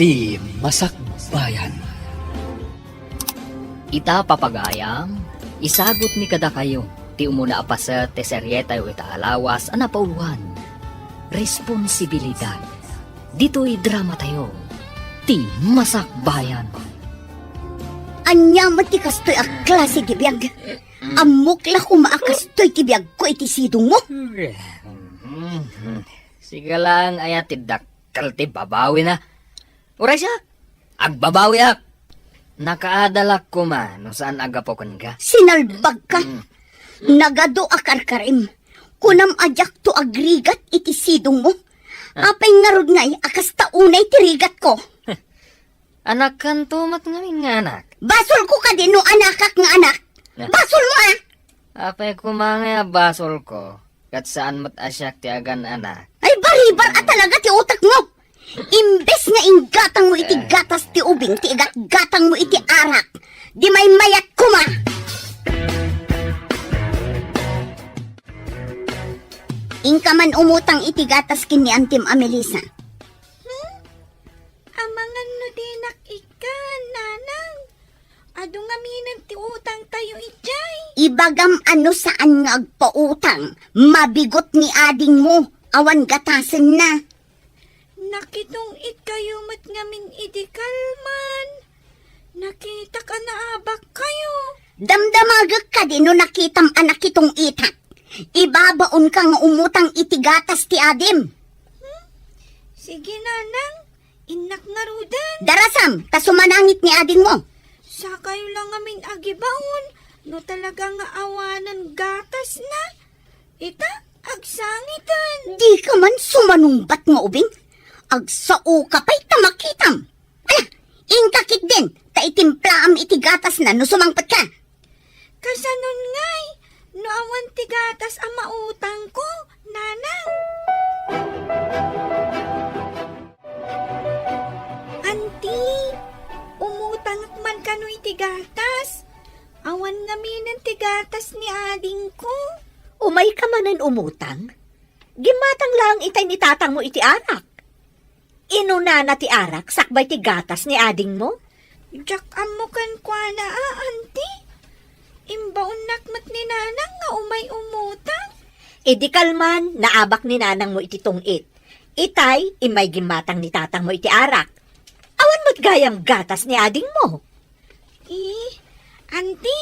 Ti Masakbayan. Ita papagayam, isagot ni kada kayo, ti umuna apasa te seryeta o ita alawas anapauluhan. Responsibilidad. Dito'y drama tayo, ti Masakbayan. Anya mati kastoy a klase ti biyag. Amok la kumakastoy ti biyag ko iti sidong mo. Sige lang, ayat ti dakkel ti babawi na. Uray siya, agbabawi ak. Nakaadalak ko man, no saan agapokon ka? Sinalbag ka. Nagado akarkarim. Kunam ajak to agrigat iti sidong mo. Apay ngarod ngay akas taunay tirigat ko. Anak kan tumat ngamin nga anak. Basol ko ka din no anakak nga anak. Basol mo ah. Apay kumangay basol ko. Kat saan mat asyak ti agan anak. Ay baribar at talaga ti utak mo. Imbes nga inggatang mo iti gatas ti ubing, ti gatang mo iti arak. Di may mayat kuma. Ingka man umutang iti gatas kin ni Antim Amelisa. Amangan no dinak ikan, nanang. Ado nga minan ti utang tayo ijay. Ibagam ano saan nga agpautang. Mabigot ni ading mo. Awan gatasen na. Nakitong it kayo mat ngamin idikalman. Nakita ka na abak kayo. Damdamagag ka din no nakitam anak itong itak. Ibabaon ka nga umutang iti gatas ti adim. Sige, nanang. Inak nga rudan. Darasam, tasumanangit ni ading mo. Sa kayo lang ngamin agibaon. No talaga nga awanan gatas na. Ita, agsangitan. Di ka man sumanungbat mo ubing. Agsao ka pa'y tamakitam. Ala, ingkakit din. Ta itimpla am iti gatas na no sumangpat ka. Kasanon ngay. No awan ti gatas ang mautang ko, nanang. Anti, umutang man kano iti gatas. Awan nga minan ti gatas ni ading ko. Umay ka manan umutang? Gimatang lang itay ni tatang mo iti arak. Inuna na ti arak, sakbay ti gatas ni ading mo? Jak amukan kwa na anti. Imbaon nakmat ni nanang nga umay umutang. Di kalman, naabak ni nanang mo iti tungit. Itay, imay gimatang ni tatang mo iti arak. Awan mo't gayam gatas ni ading mo. Anti,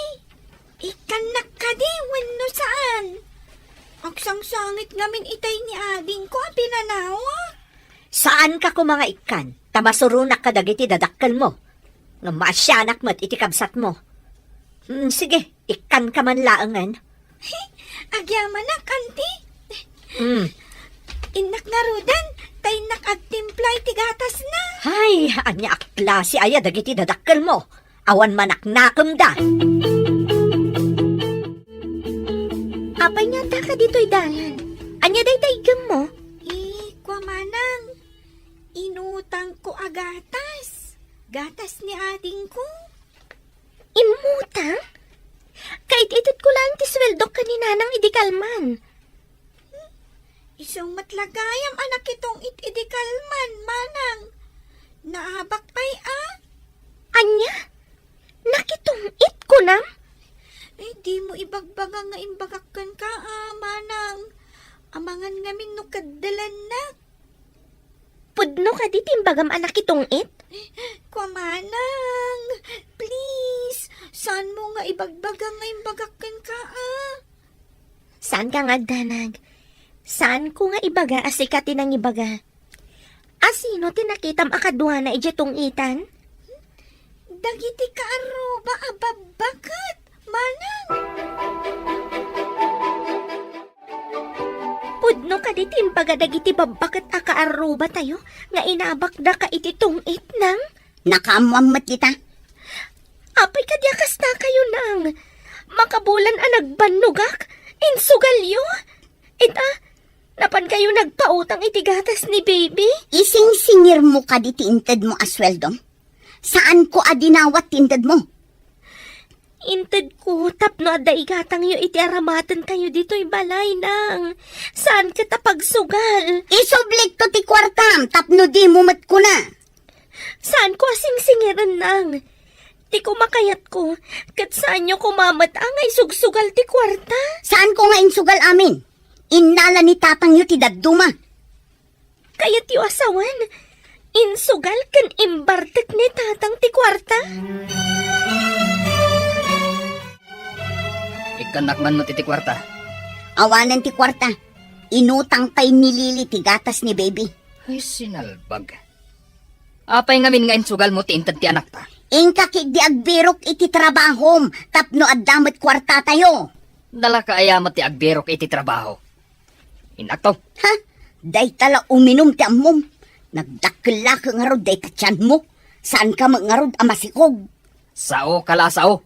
ikanak ka di, wano saan? Aksang sangit ngamin itay ni ading ko, pinanawa. Saan ka ko mga ikan? Tamasurunak ka dagiti dadakkel mo. Nga maasyanak mo't iti kabsat mo. Sige, ikan ka man laangan. Agyaman na, kanti. Mm. Inak nga rudan, tay nakagtimpla iti gatas na. Hay, anya akla si aya dagiti dadakkel mo. Awan manaknakem da. Apay nga ta ka dito'y dalan. Anya day taygam mo? Kwa manang, inutang ko agatas. Gatas ni ading ko. Imutang? Kahit itit ko lang ti sweldo ka ni nanang idikalman. Isang matlagayam anak itong itidikalman, manang. Naabak pa'y Anya? Nakitong it ko na? di mo ibagbaga nga imbagakkan ka, manang. Amangan ngamin no kadalan na. Pudno ka di timbagam anak itong it? Kwa manang, please. Saan mo nga ibagbaga nga imbagakkan ka, Saan ka nga danag? Saan ko nga ibaga asikatin ang ibaga? Asino tinakitam akadwa na ijatong itan? Dagiti ka aruba ababakat, manang. Pudno ka di timbaga dagiti babakat akaaruba tayo nga inabak da ka ititong it nang? Nakaamwammat kita. Apay kadyakas na kayo nang. Makabulan ang nagbanugak. Insugalyo. Ita, napan kayo nagpautang itigatas ni baby? Ising-singir mo ka di tiinted mo asweldo. Saan ko adinawat tindad mo? Inted ko, tapno adda igatang yo iti aramatan kayo dito'y balay nang. Saan ka tapagsugal? Isublik to ti kwartam, tapno di mo mat ko na. Saan ko asing-singiran nang? Ti ko makayat ko, kat saan nyo kumamat ang ay sugsugal ti kwarta? Saan ko nga insugal amin? Innala ni tatang yu ti dadduma. Kayat yu asawan, insugal kan imbartek ni tatang ti kwarta? Ikanak man mo titi kwarta. Awanan ti kwarta. Inutang pa'y nilili ti gatas ni baby. Ay, sinalbag. Apay ngamin nga insugal mo ti intad ti anak ta. Ingka di agbirok iti trabahom, tapno addamat kwarta tayo. Dala ka ayamat ti agberok iti trabaho. Inakto. Ha? Day tala uminom ti amom. Nagdakla ka nga rod day katyan mo. Saan ka nga rod amasikog? Sao kalasao.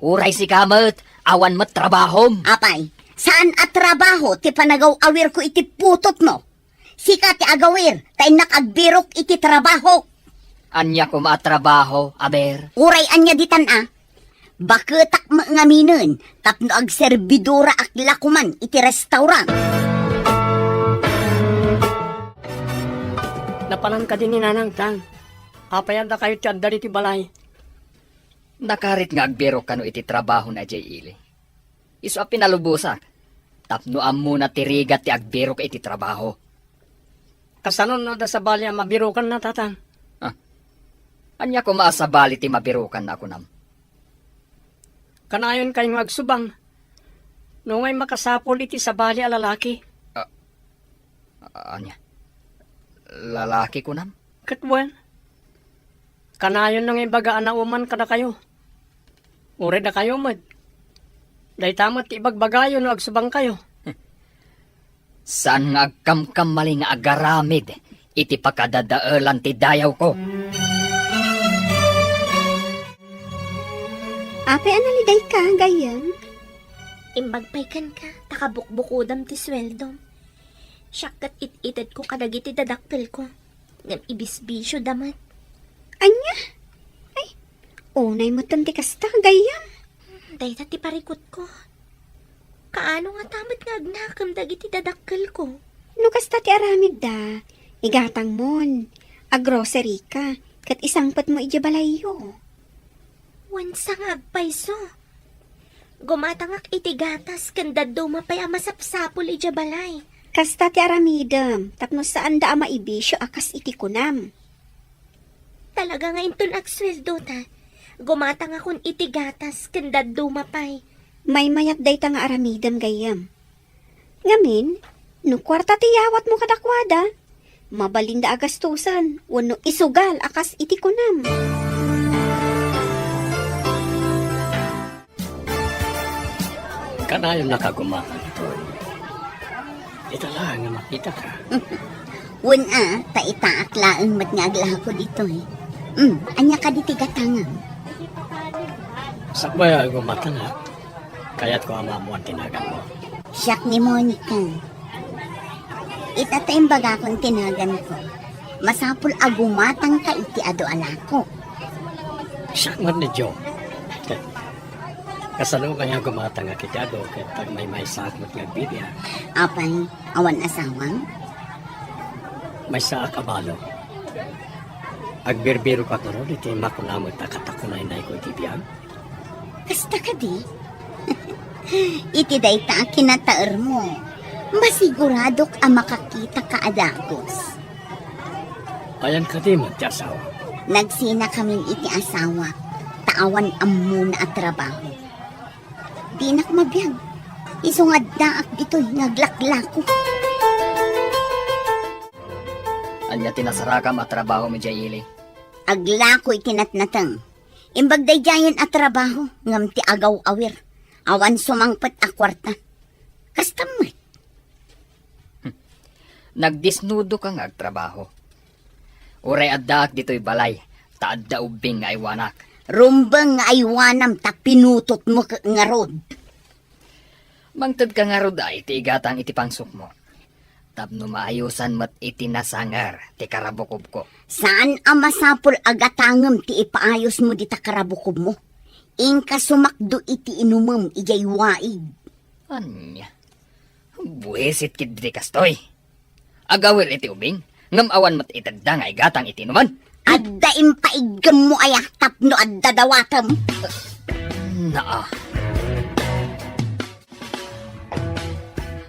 Uray si kamat, awan mat trabahom. Apay, saan at trabaho ti panagaw awir ko iti putot mo? Sika ti agawir, tay nakagbirok iti trabaho. Anya ko maatrabaho, aber. Uray anya ditan Baketak ngaminon, tapno ag serbidora ak lakuman iti restaurant. Napanan ka din ni Nanang Tang. Apayan da kayo tiyanda ti balay. Nakarit nga agberok kano iti trabaho na jay ili. Iso a pinalubusak. Tapno ammo na tirigat ti agberok iti trabaho. Kasanon na da sa bali ang mabirukan na tatang. Anya ko maasabali ti mabirukan na ako nam. Kanayon kayong agsubang. Nungay makasapol iti sa bali a lalaki. Anya? Lalaki ko nam? Katwan. Kanayon nang ibaga anauman ka na kayo. Ure na kayo mad. Day tamat ti ibagbagayo no agsubang kayo. Saan nga agkamkam mali nga agaramid iti pakadadaalan ti dayaw ko. Ape, analiday ka, gayam? Imbagpaykan ka, takabukbukudam ti sweldom. Siyakat it-ited ko kadagiti dadakpil ko. Ngam ibisbisyo damat. Anya? Ay, unay mo ti kasta, gayam. Dayta ti parikot ko. Kaano nga tamat nga agnakam dagiti dadakkel ko? No kasta ti aramid da, igatang mon, agrocery ka, kat isang pat mo ijabalayo. Wansa nga agpayso. Gumatangak iti gatas kanda dumapay ang masapsapol ija balay. Kasta ti aramidam, tapno saan da ama ibisyo akas iti kunam. Talaga nga inton agsweldo ta. Gumatang akong iti gatas kanda dumapay. May mayat day ta nga aramidam gayam. Ngamin, no kwarta ti yawat mo kadakwada, mabalinda agastusan, wano isugal akas iti kunam. Kanayon nakagumakan ito. Ito lang nga makita ka. Wuna, taitaaklaan mat nga aglaha ko dito anya ka diti gatangan. Sakbay gumatan ha. Kaya't ko amamuan tinagan mo. Siyak ni Monica. Itatayang baga kong tinagan ko. Masapul agumatang ka iti ado alako. Siyak man ni Joe. Kasano kaya gumatang nga kitado kahit pag may sakot nga bibya. Apay, awan asawang? May saak abalo. Agbirbiro ka ko ron, iti makunamot takatakunay na iko iti biyag. Kasta ka di? Iti day ta kinataer mo. Masiguradok ang makakita ka adagos. Ayan ka di mo, ti asawa. Nagsina kaming iti asawa. Taawan ang muna at trabaho. Di nak mabiyag. Isungad daak dito'y naglaklako. Anya tinasarakam at trabaho mo jay ili. Aglako itinatnatang. Imbagday jayon at trabaho. Ngam ti agaw awir. Awan sumangpat a kwarta. Kastamay. Nagdisnudo ka nga agtrabaho. Uray addaak dito'y balay. Taad da ubing nga iwanak. Rumbang nga aywanam ta pinutot mo nga rod. Mangtad ka nga rod ay ti igatang iti pangsok mo. Tapno maayusan mat iti nasangar ti karabukob ko. Saan ang masapul agatangam ti ipaayos mo di ta karabukob mo? Ingka sumakdo iti inumam ijay waig. Anya? Buwesit kid di kastoy. Agawil iti ubing. Ngam awan mat itagda nga igatang iti numan. Adda impaigam mo ay tapno adda dawatam. Naa.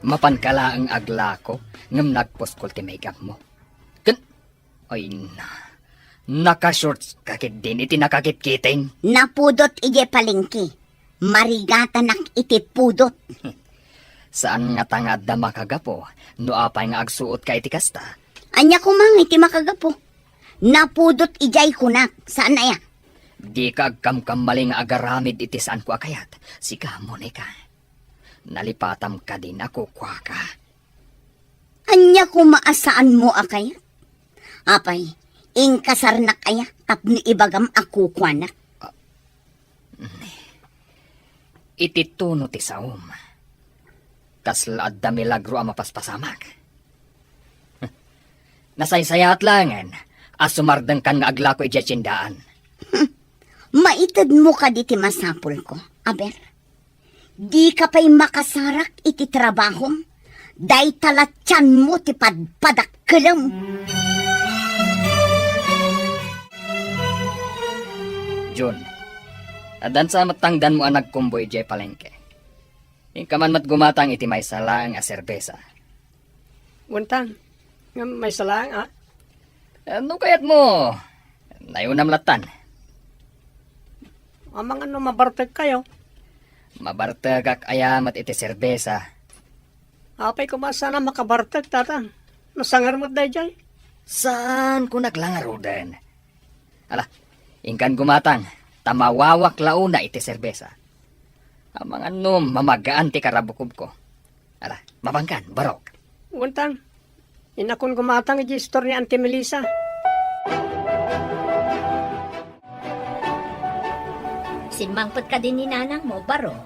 Mapankala ang agla ko ngam nagposkol ti makeup mo. Ay na. Nakashorts kakit din iti nakakit-kiting. Napudot ije palengke. Marigata nak iti pudot. Saan nga tangad da makagapo, no apay nga agsuot ka iti kasta. Anya ko mang iti makagapo. Napudot ijay kunak. Saan na ya? Di ka agkamkam maling agaramid iti saan ko akayat. Sika, Monica. Nalipatam ka din ako kwa ka. Anya ko maasaan mo akayat? Apay, ingkasar na kaya tapno ibagam ako kwanak. Iti tuno ti saom. Kaslaad da milagro ang mapaspasamak. Nasaysayat langan, asumardang kan nga agla ko ijachindaan. Maitad mo ka diti masapul ko, aber. Di ka pa'y makasarak iti trabahom, day talatyan mo ti padpadakkelam. Jun, adan sa matangdan mo ang nagkumboy jay palengke. Ikaman mat gumatang iti may salaang a serbesa. Guntang, nga may salang Ano kayat mo? Nayunam latan. Amang ano mabartag kayo. Mabartagak ayamat iti serbesa. Apay ko sana makabartag tatang. Nasangar mo day jay. Saan ko naglangaro din? Ala, ingkan gumatang, tamawawak launa iti serbesa. Amang ano mamagaan ti karabukob ko. Ala, mabangkan, barok. Guntang, inakon gumatang iji store ni Auntie Melissa. Simbangpot ka din ni nanang mo, baro.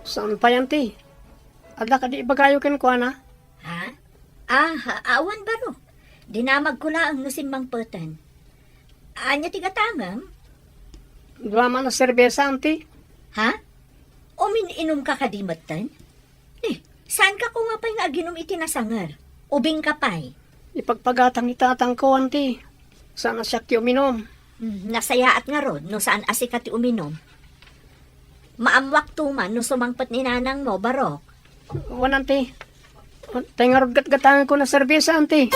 Saan pa yan, ti? Ada ka di ibagayo ken ko na? Ha? Awan baro. Dinamag ko lang no simbangpotan. Anya tigatangam? Dua man na serbesa, auntie. Ha? Umin-inom ka kadimatan? Saan ka ko nga pa'y nga ginom iti nasangar? Ubing ka pa'y? Ipagpagatang itatang ko, auntie. Sana siya ki uminom. Nasayaat nga rod no saan asikat ti uminom. Maamwak tuman no sumangpat ni nanang mo, barok. Wan, auntie. Tengarod gat-gatangan ko na serbesa, auntie.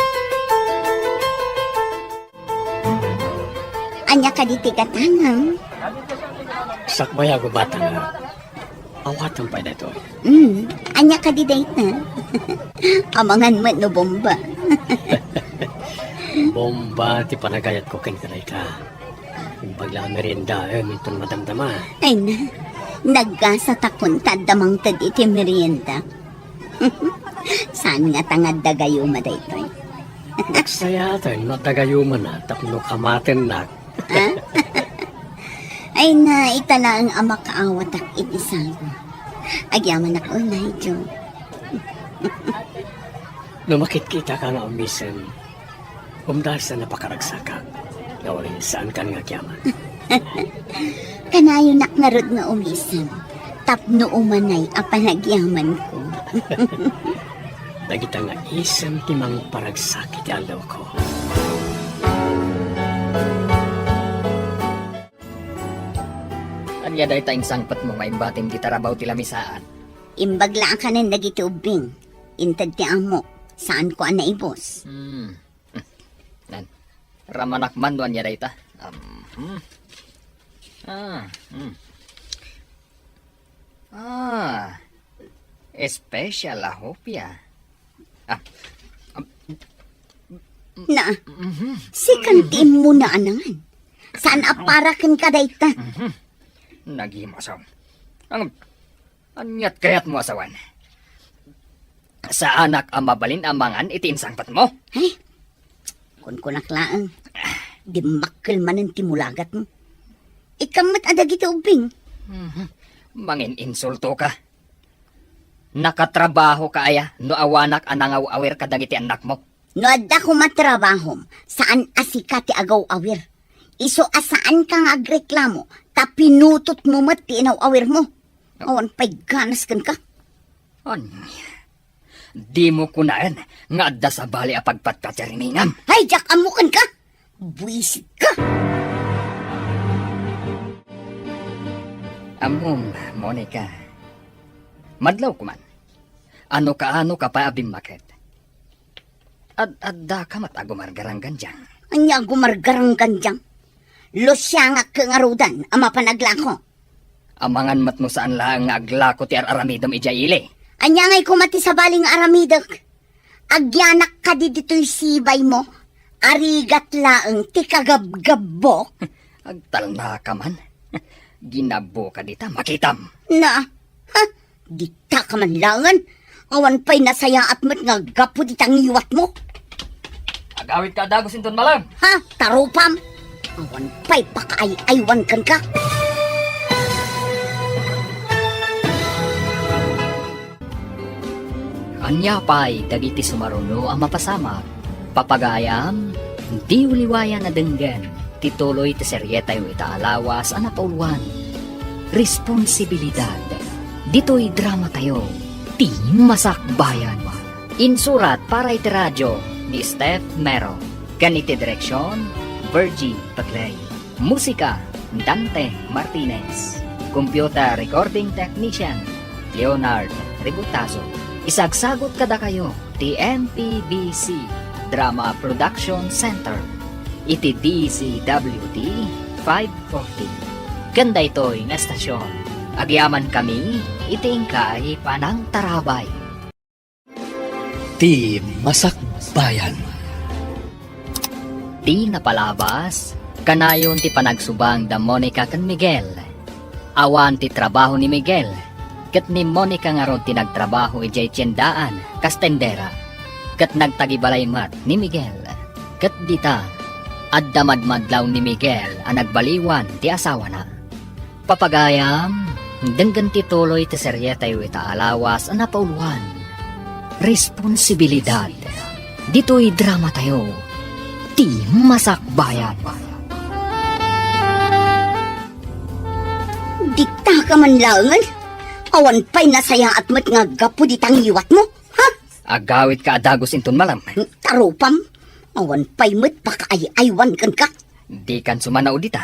Anya ka di tigatangam? Sakbaya ko bata nga. Awatan pa na ito. Anya ka di date na? Amangan mo no bomba. Bomba ti panagayat ko ken kanay ka. Yung pagla merienda, minton madamdama. Ay na, nagkasa takon tadamang tad iti merienda. Saan nga tangad dagayo madaytoy? Nagsaya tayo, no tagayuman na, tapno kamaten na. Ay na, itala ang ama kaawat ak itisago. Agyaman ako na ito. Lumakit kita ka nga umisan. Umdahil sa napakaragsaka. Nawalin saan ka nga kyaman. Kanayo nak narod nga umisan. Tapno umanay apanagyaman ko. Nagita nga isang timang paragsakit alaw ko. Anya day tayong sangpat mo maimbatim di tarabaw ti lamisaan. Imbaglaan ka ng nagitubing. Intad ti amo. Saan ko naibos? Nan, ramanak man doan niya day ta. Special ahopya. Na, sikantiin mo na anangan. Saan aparakan ka dayta? Naghimasaw. Anyat kayat mo asawan. Sa anak ang mabalin amangan iti insangpat mo. Ay, kun kunaklaan. Di makkel man ang timulagat mo. Ikamat adag iti ubing. Mangin insulto ka. Nakatrabaho ka aya no awanak anangaw awer kadagiti anak mo. No adda ko matrabahom, saan asika ti agaw awir. Iso asaan kang agreklamo, ta pinutot mo mati inaw awir mo. Awan pa'y ganas kan ka. Anya, di mo kunaan nga adda sa bali a pagpatpatyariningam. Ay, jak amukan ka! Buisit ka! Amom, Monica. Madlaw ko man. Ano ka pa abimakit? Adda ka matagumargarang ganjang. Anya gumargarang ganjang. Losya nga kangarudan, ama panaglako. Amangan mat mo saan lang nga aglako ti aramidom ijaili. Anya nga'y kumati sa baling aramidak. Agyanak ka di dito'y sibay mo. Arigat laeng ti kagabgabok. Agtalna ka man. Ginabo ka dita, makitam. Na, ha? Dita ka man langan. Awan pa'y nasaya at mat nga gapo ditang iwat mo. Agawit ka dagos inton malang. Ha? Tarupam. Awan pa'y pakaay-aywan kan ka. Anya pa'y dagiti sumaruno ang mapasama. Papagayam, di uliwaya na denggan. Tituloy ti seryeta yung itaalawas ang napauluan. Responsibilidad. Dito'y drama tayo. Ti Masakbayan. Insurat para iti radyo ni Steph Mero. Ganiti direksyon, Virgie Paglay. Musika, Dante Martinez. Computer Recording Technician, Leonard Ributazo. Isagsagot kada kayo, ti MPBC Drama Production Center. Iti DCWD 540. Ganda ito'y nga estasyon. Agyaman kami, itingkay panang tarabay. Ti Masakbayan. Di napalabas, kanayon ti panagsubang da Monica kan Miguel. Awan ti trabaho ni Miguel, kat ni Monica nga ron ti nagtrabaho ijay tiyendaan, kastendera. Kat nagtagibalay mat ni Miguel. Kat dita, adda madmadlaw ni Miguel ang nagbaliwan ti asawa na. Papagayam, denggan ti tuloy ti seryeta yu itaalawas ang napauluan. Responsibilidad. Dito'y drama tayo. Ti Masakbayan. Dita ka man langan. Awan pa'y nasaya at mat nga gapo ditang iwat mo. Ha? Agawit ka adagos inton malam. Tarupam. Awan pa'y mat pakaay-aywan kan ka. Di kan sumanaw dita.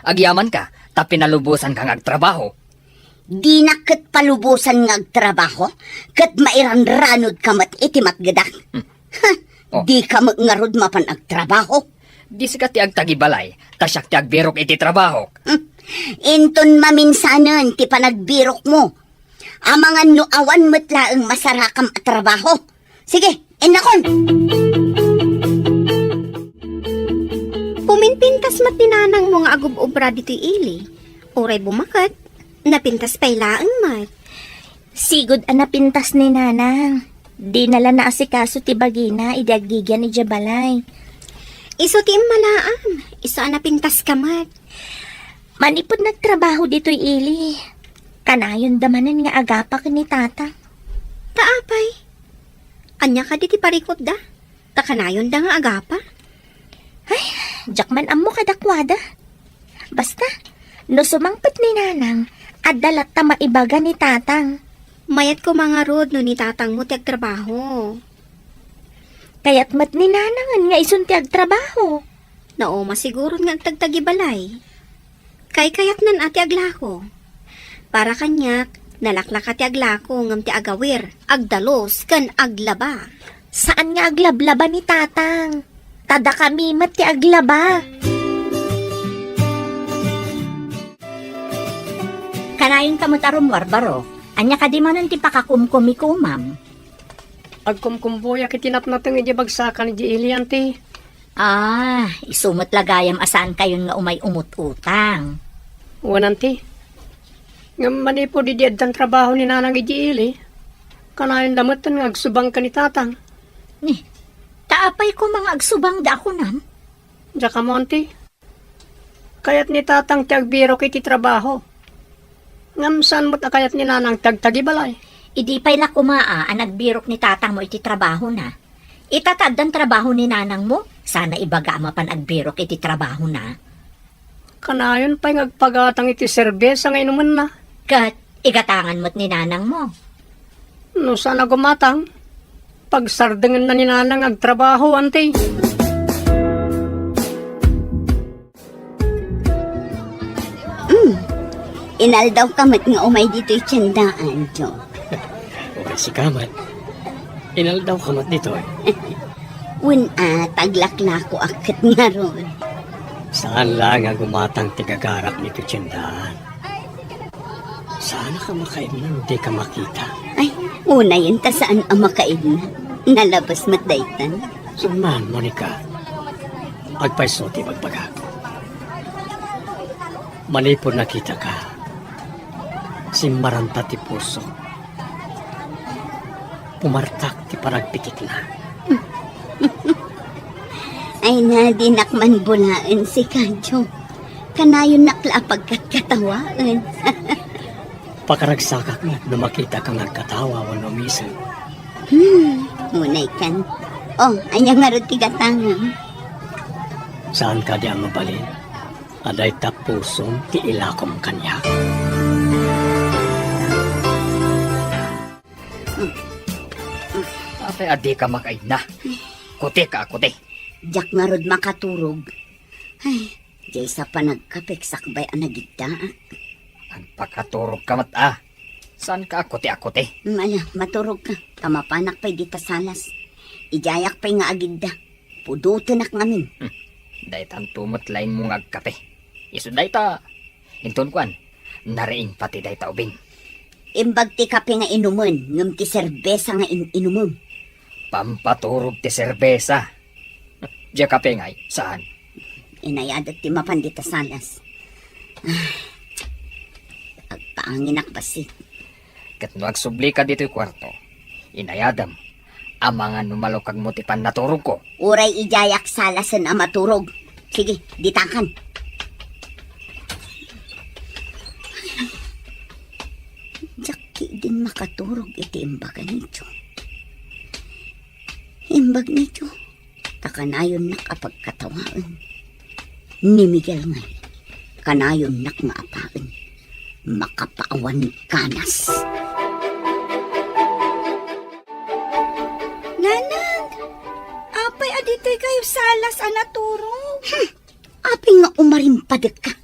Agyaman ka, tapi nalubusan kang agtrabaho. Di na kat palubusan nga agtrabaho, kat mairanranod ka mat itimat gadak. Ha? Oh. Di ka magngarod mapan agtrabaho. Di sikat ti agtagibalay, tasyak ti agbirok iti trabaho. Inton maminsanan ti panagbirok mo. Amangan no awan mat laeng masarakam at trabaho. Sige, inakon! Puminpintas matinanang mga agub-ubra dito ili. Uray bumakat, napintas pa'y laang mat. Sigod ang napintas ni nanang. Di nala na asikaso ti bagina, idagigyan ni Jabalay. Iso ti malaam, iso ang napintas ka mat. Manipod nagtrabaho dito'y ili. Kanayon damanan nga agapak ni tata. Taapay. Anya ka di ti parikot da. Takanayon da nga agapa. Ay, jakman amo kadakwada. Basta, no sumangpit ni nanang, adalat ta maibaga ni tatang. Mayat ko mga rod no ni tatang mo ti agtrabaho. Kaya't mat ni nanangan nga isun ti agtrabaho. Nao masiguro nga agtagtagibalay. Kayat nan ati aglako. Para kanyak, nalaklak ati aglako ngam ti agawir, agdalos, kan aglaba. Saan nga aglablaba ni tatang? Tada kami mat ti aglaba. Kanayon ka matarom warbaro. Anya ka di manan ti pakakumkumikumam. Agkumkumbuya kitinatnatang iti bagsakan iti ilianti. Ah, isumot lagayam asaan kayon nga umay umut-utang. Wananti. Nga manipo di diaddan trabaho ni nanang iti ili. Kanayon damatan nga agsubang ka ni tatang. Ni, taapay ko mga agsubang da ako nan. Diya ka mo, auntie. Kayat ni tatang tiagbiro kiti trabaho. Ngam saan mo't akayat ni nanang tagtagibalay. Idi pa'y na kumaa ang nagbirok ni tatang mo iti trabaho na. Itataddan trabaho ni nanang mo, sana ibaga mapan agbirok iti trabaho na. Kanayon pa'y ngagpagatang iti serbesa nga inuman na. Kat igatangan mo't ni nanang mo. No sana gumatang. Pagsardangan na ni nanang agtrabaho, auntie. Inaldaw kamat nga umay dito'y tiyandaan, Jo. Uray si kamat. Inaldaw kamat dito eh. Taglakla ko akit nga ron. Saan lang ang gumatang tigagarak nito tiyandaan? Sana ka makain na hindi ka makita. Ay, una yun ta saan ang makain na. Nalabas matdaytan. Suman, Monica. Agpaiso ti magbaga. Manipon nakita ka. Simmaranta ti puso. Pumartak ti paragpikit na. Ay na dinakman bulaan si Kadyo. Kanayon nakla pagkatkatawaan. Pakaragsakak na na makita kang nagkatawa wano misan. Munay kan. Oh, anyang nga rin tigatangam. Saan ka di ang mabalin? Aday tapusong ti ilakom kanya. Apay adi ka makain na. Kuti ka, kuti. Diyak nga rod makaturog. Ay, jay sa panagkapik sakbay ang nagigdaak. Nagpakaturog ka mat ah. Saan ka kuti-akuti? Ala, maturog ka. Kamapanak pa'y dita salas. Ijayak pa'y nga agidda. Pudutunak ngamin. Daytan tumot lain mong agkape. Iso dayta. Hinton kwan. Nariing pati dayta ubing. Imbag ti kape nga inuman. Ngam ti serbesa nga inumum. Pampaturog ti serbesa. Diya kape ngay. Saan? Inayadat ti mapan dita salas. Agpaanginak basit. Kat no agsubli ka dito'y kwarto. Inayadam. Ang mga numalokag mo ti panaturog ko. Uray ijayak salasan ang maturog. Sige, ditakan. Jaki din makaturog iti imbaga nito. Imbag nito. Takanayon nak apagkatawaan. Ni Miguel ngay. Kanayon nak maapaan. Makapaawan kanas. Nanang, apay adito'y kayo salas anaturog. Api nga umarimpadek ka.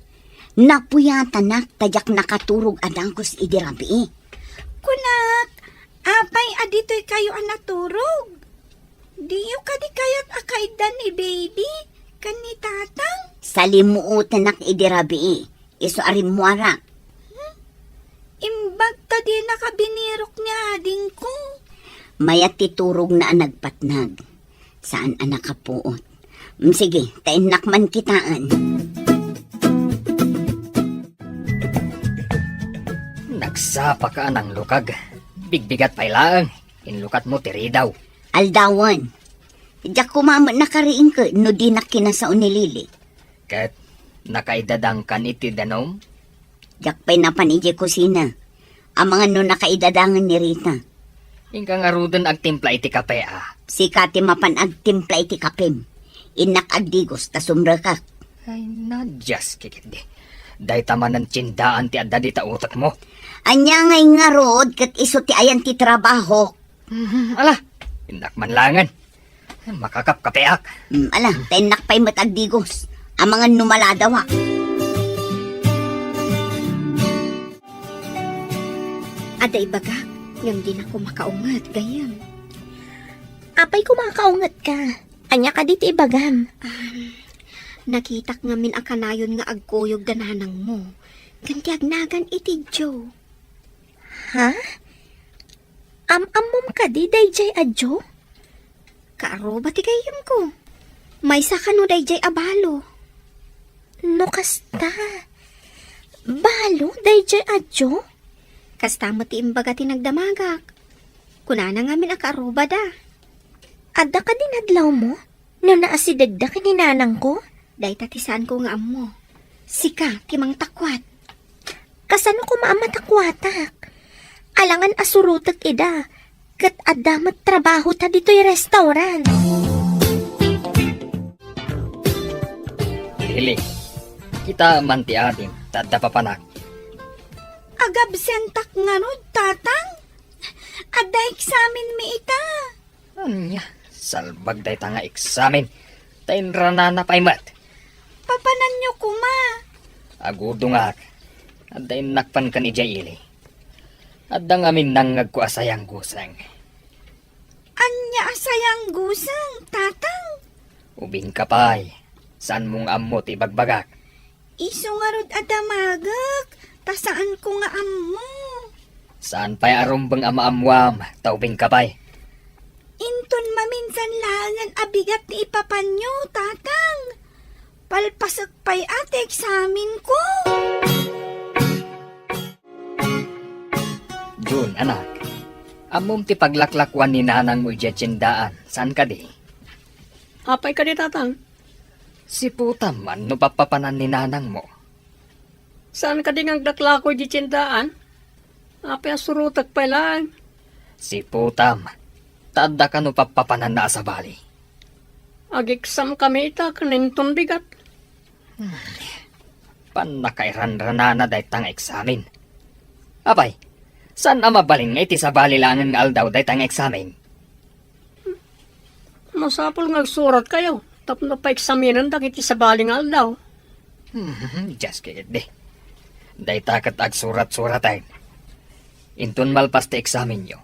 Napuyatan na tadyak nakaturog adangkos idirabi. Kunak, apay adito'y kayo anaturog. Diyo ka di kaya't akaidan ni baby, kan ni tatang. Salimuutan nak idirabi. Iso arimwara. Imbag ta di nakabinirok ni ading ko. Mayat titurog na nagpatnag. Saan anak kapuot? Sige, tainakman kitaan. Nagsapa ka ng lukag. Bigbigat pailaan. Inlukat mo tiri daw. Aldawan. Diyak kumama nakariing ka no di nakinasaon ni Lili. Kat nakaidadang kan iti danom. Diyak pa'y napanidya kusina. Ang mga no nakaidadangan ni Rita. Ingka nga rudan agtimpla iti kape ah. Si Kati mapan agtimpla iti kapim. Inak agdigos ta sumrakak. Ay nadyas kikit di. Day taman ng tsindaan ti adda di ta utak mo. Anya ngay nga rod kat iso ti ayan ti trabaho. Ala, indak manlangan. Makakap kapeak. Ala, tainak pa'y matagdigos. Ang mga numaladawa. Aday baga, ngam din ako makaungat, gayam. Apay kumakaungat ka. Anya ka dito ibagam. Nakitak ngamin akanayon nga agkuyog dananang mo. Gantiagnagan iti Joe. Ha? Amom ka di, dayjay adjo? Kaaro ba ti kayam ko? May sakano dayjay abalo. No kasta. Balo, dayjay adjo? Kasta mo ti imbaga ti nagdamagak. Kunana ngamin akaruba da. Adda ka din adlaw mo? No naasidagda kininanang ko? Day tatisaan ko nga amo. Sika, timang takwat. Kasano ko maamatakwatak? Alangan asurutak ida. Kat adamat trabaho ta dito'y restaurant. Lili, kita manti ating tadda papanak. Agabsentak nga no, tatang. Ada eksamen mi ita. Anya, salbag day ta nga eksamen. Tainrana na paimat. Papanan nyo kuma. Agudungak. At dahil nakpan ka ni Jaili. At dang amin nangag ko asayang gusang. Anya asayang gusang, tatang. Ubing kapay. Saan mong ammo ti bagbagak? Iso nga rod adamagak. Tasaan ko nga ammo. Saan pa'y arumbang amaamwam, taubing kapay? Inton maminsan langan abigat ni ipapanyo, tatang. Palpasok pa'y ate eksamin ko. Jun, anak. Amom ti paglaklakwan ni nanang mo ijetsindaan. Saan ka di? Apay ka di, tatang? Si putam man no papapanan ni nanang mo. Saan ka di ngang daklakoy di tindaan? Apay asurutak pa lang. Si putam. Taadda ka no papapanan na sa bali. Ag-exam kami ita, kaninton bigat. Panakairan-rana na daytang eksamin. Apay, saan mabaling nga iti sa bali lang ang aldaw daytang eksamin? Masapol nga surat kayo. Tapos na pa-examinan dakiti sa baling aldaw. Just kikit di. Daytakat ag surat-suratayin. Intun malpas ti eksamin nyo.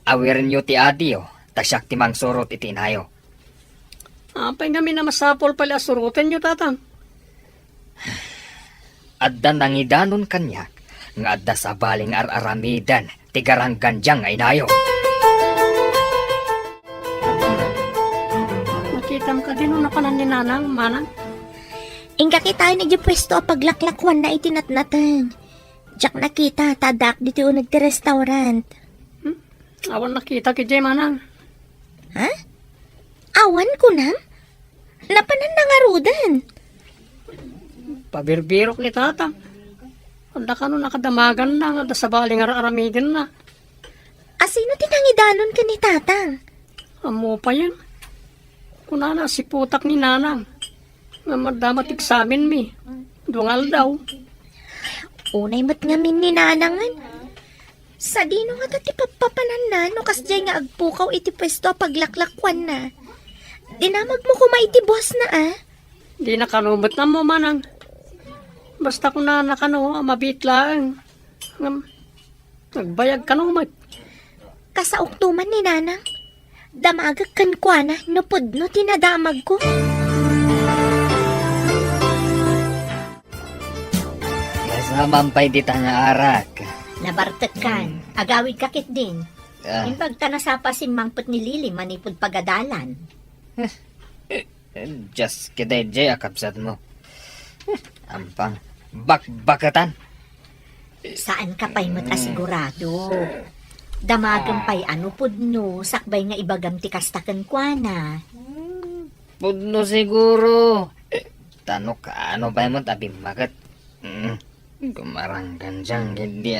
Awirin nyo ti adiyo, tasyak ti mang surot iti inayo. Apay kami na masapol pala surutin nyo, tatang. Adda nangidanon kanyak, nga adda sa baling ar-aramidan, tigarang ganjang nga inayo. Nakita mo ka din na kanan ni nanang, manang. Ingka kita ni di pwesto a paglaklakwan na itinatnatan. Diyak nakita, tadak dito o nagti-restaurant. Awan nakita ki Jay, manang. Ha? Awan ko na? Napanan na nga rudan. Pabirbirok ni tatang. Anda ka no nakadamagan na, anda sa baling ar-aramidin na. Asino tinangidanon ka ni tatang? Amo pa yan. Kunana si putak ni nanang. Nga madamat eksamin mi. Dungal daw. Unay mat nga min ni nanangan. Sa dino nga ti papapanan na, no kasjay nga agpukaw iti pwesto paglaklakwan na. Dinamag mo kumaiti boss na Di na kanumot na mo, manang. Basta kung na nakano, mabit lang. Nagbayag kanumot. Kasauktuman ni nanang. Damagag kan kwa na, nupod no tinadamag ko. Kasamampay di nga arak. Nabartet kan, agawid kakit din. Impag tanasapa si mangpot ni Lili manipod pagadalan. Just kiday jay akapsat mo. Ampang bakbakatan. Saan ka pa'y matasigurado? Damagan pa'y ano pudno, sakbay nga ibagam ti kastakan kwa na. Pudno siguro. Tano ka ano ba mo tabi magat? Gumaranggan dyan hindi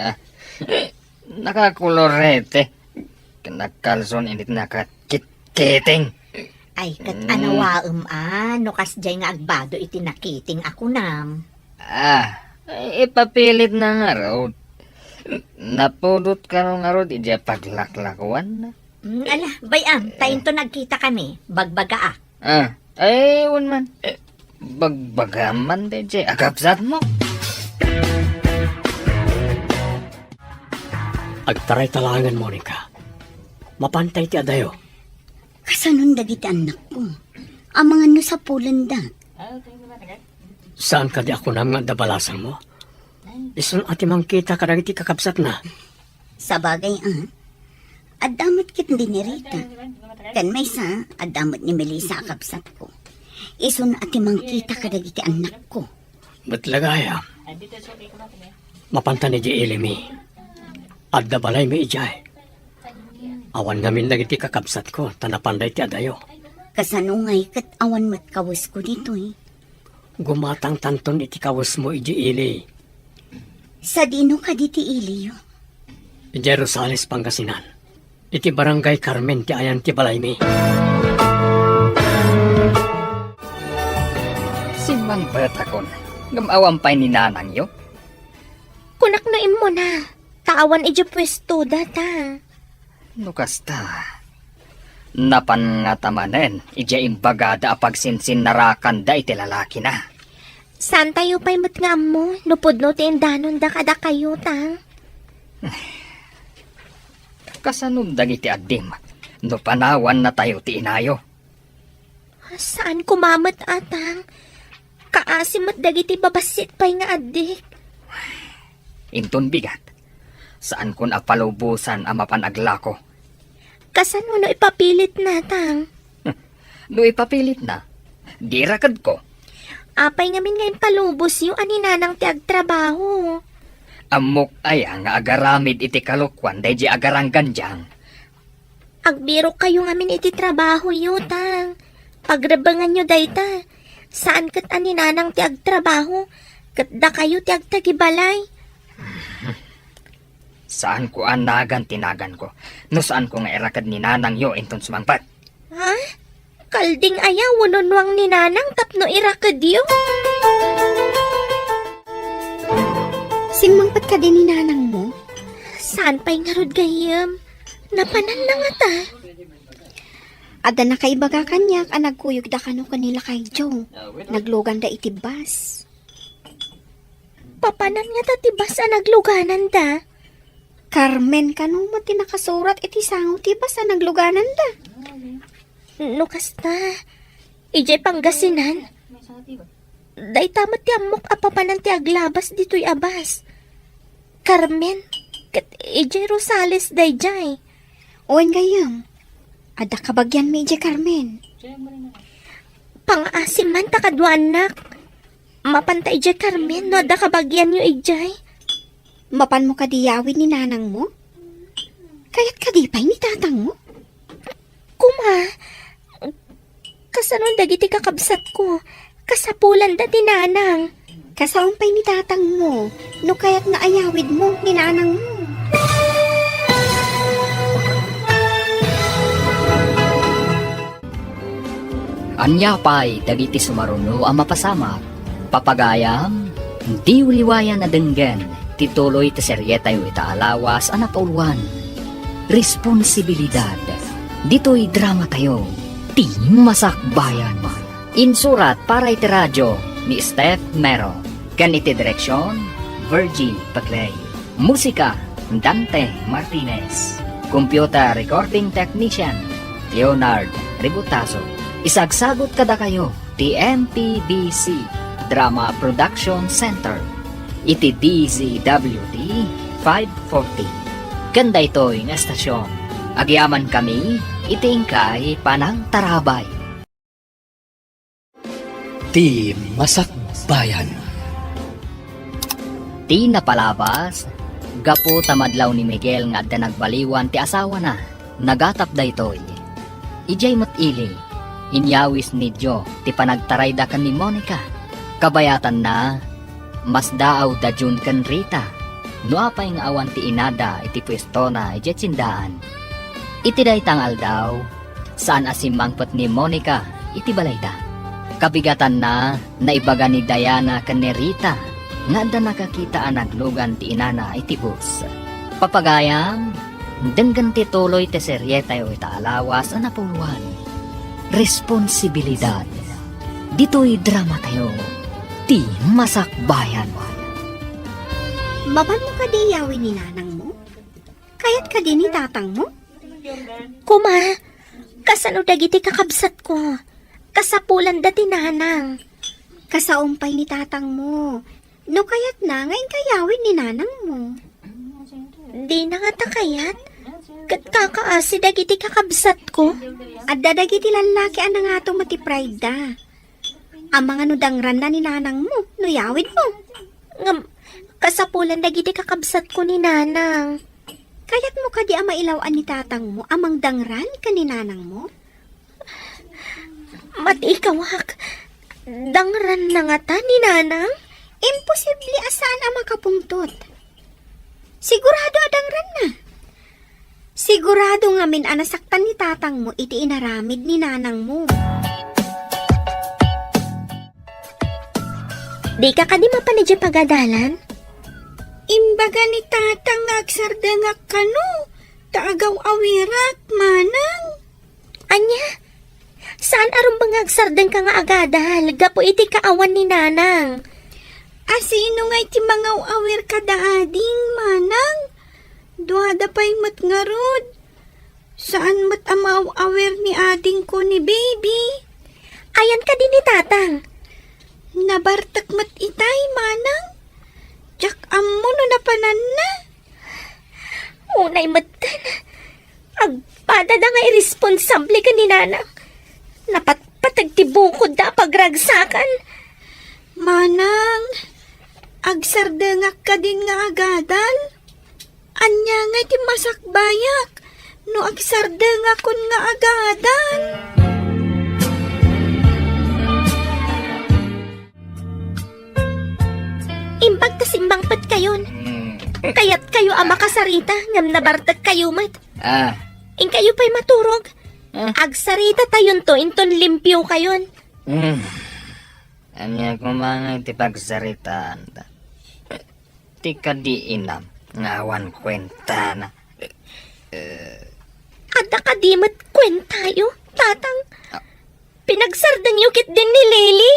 nakakulorete. Kanakalson init nakakit-kiting. Ay, kat anawaam no kasjay nga agbado iti nakiting ako nam. Ipapilit na nga raw. Napudot ka nga raw, di paglaklakwan na. Ala, bayam, tayo to nagkita kami, bagbaga Ewan man. Bagbagaman di agapsat mo. Agtaray talangan, Monica. Mapantay ti adayo. Kasanon dagiti anak ko. Ang mga no sa pulanda. Saan ka di ako nang dabalasan mo? Isun ati mangkita ka dagiti kakabsat na. Sa bagay adamot kit din ni Rita. Kan may sa, adamot ni Melissa akapsat ko. Isun ati mangkita ka dagiti anak ko. Batlagaya. Mapanta ni di ilimi. Adda balay mi ijay. Awan namin dagiti kakabsat ko, tanapanday ti adayo. Kasanungay kat awan mat kawas ko dito Gumatang tanton iti kawas mo iji ili. Sa dino ka diti iliyo. Iti Rosales, Pangasinan. Iti Barangay Carmen ti ayan ti balay mi. Si Mang Betakon, gamawampay ni nanang yo. Kunak na imo na. Tawan iji pwesto data. Nukasta. Napan nga tamanen, ija imbagada apagsinsin narakan da iti lalaki na. Saan tayo pa'y mat nga mo? Lupod no tindanon da kada kayo, tang. Kasanong dagiti adim, no panawan na tayo ti inayo. Saan kumamat atang? Kaasimat dagiti babasit pa'y nga adik. Inton bigat, saan kun apalubusan ang mapanaglako. Kasano no ipapilit na, tang? No ipapilit na, di rakad ko. Apay ngamin ngayon palubos yung aninanang ti agtrabaho. Amok ay ang agaramid iti kalukwan day di agarang ganjang. Agbiro kayo ngamin iti trabaho yu, tang. Pagrabangan nyo dayta. Saan kat aninanang ti agtrabaho? Kat da kayo ti agtagibalay. Saan ko anagan tinagan ko? No saan ko nga irakad ni nanang yo inton sumangpat? Ha? Kalding ayaw, wanonwang ni nanang tapno irakad yu. Singmangpat ka din ni nanang mo? Saan pa'y ngarod gayam? Napanan na nga ta. Ada na kay baga kanyak ang nagkuyog da kano kanila kay Joe. Naglugan da itibas. Papanan nga ta tibas ang nagluganan da. Carmen kano mo tinakasurat iti sango tibas ang nagluganan da. Nukas na. Ijay Pangasinan. Day tamat ti amok apapanan ti aglabas dito'y abas. Carmen. Kat ijay Rosales day jay. Owen gayam. Ada kabagyan may ije Carmen. Pangaasim man takadwanak. Mapantay ijay Carmen no ada kabagyan yu ijay. Mapan mo kadiyawin ni nanang mo? Kaya't kadipay ni tatang mo? Kuma. Kasanon dagiti kakabsat ko. Kasapulan da tinanang. Kasaumpay ni tatang mo. No kaya't naayawid mo ni nanang mo. Anya pa'y dagiti sumaruno ang mapasamak. Papagayam, di uliwayan na denggen, tituloy ti seryeta yu itaalawas anapulwan. Responsibilidad, dito'y drama tayo, ti masakbayan. Insurat para iti radyo ni Steph Mero. Kan iti direksyon, Virgie Paclay. Musika, Dante Martinez. Computer Recording Technician, Leonard Ributaso. Isagsagot kada kayo, ti MPBC Drama Production Center. Iti DZWD 540. Kanda ito'y nga estasyon. Agyaman kami, itingkay panang tarabay. Ti Masakbayan. Ti napalabas, gapo tamadlaw ni Miguel nga adda nagbaliwan ti asawa na, nagatap da ito'y. Ijay matili, inyawis ni Joe ti panagtaray da kan ni Monica. Kabayatan na, mas daaw da June kan Rita. No apay nga awan ti inada iti pwesto na ijay tsindaan. Iti daytangal daw, saan asimangpot ni Monica iti balay da. Kabigatan na, naibaga ni Diana kan ni Rita, nga da nakakita ang naglugan ti inana iti bus. Papagayam, denggan ti tuloy ti seryeta yu itaalawas ang napuluan. Responsibilidad, dito'y drama tayo, ti masakbayan. Mapan mo kadiyawin ni nanang mo? Kaya't ka din ni tatang mo? Kuma. Kasano dagiti kakabsat ko. Kasapulan da tinanang. Kasaumpay ni tatang mo. No kaya't na ngayon kayawin ni nanang mo. Di na nga takayat. Kat kakaasi dagiti kakabsat ko. At dadagiti lalaki ang nga itong matipride da. Ang mga nudangran na ni nanang mo, no yawid mo. Kasapulan dagiti kakabsat ko ni nanang. Kaya't mo ka di ang mailawaan ni tatang mo, amang dangran ka ni nanang mo? Mati ikawak. Dangran na nga ta ni nanang? Imposible asaan ang makapungtot. Sigurado adangran na. Sigurado nga min anasaktan ni tatang mo iti inaramid ni nanang mo. Di ka kadi mapanadya pagadalan? Imbaga ni tatang nga agsarda nga kano, taagaw awirak, manang. Anya? Saan aron bang agsardan ka nga agadal? Gapo iti kaawan ni nanang. Asino nga iti mga awer kada ading, manang? Duhada pa'y mat nga rod. Saan mat amaw awer ni ading ko ni baby? Ayan ka din ni tatang. Nabartak mat itay, manang. Jak ammo no napanan na. Unay matan. Agpada da nga irresponsable ka ni nanang. Napatpatag ti bukod da pagragsakan. Manang, agsardengak ka din nga agadal. Anya nga iti masakbayak. No agsardengakon nga agadal. Imbag kasimbang pat kayon. Kaya't kayo ama kasarita ngam nabartag kayo mat. In kayo pa'y maturog. Agsarita tayon to inton limpyo kayon. Anya ko mga iti pagsaritaan ta. Ti kadi inam, ngawan kwenta na. Ada ka di mat kwentayo, tatang. Pinagsardang yukit din ni Lily.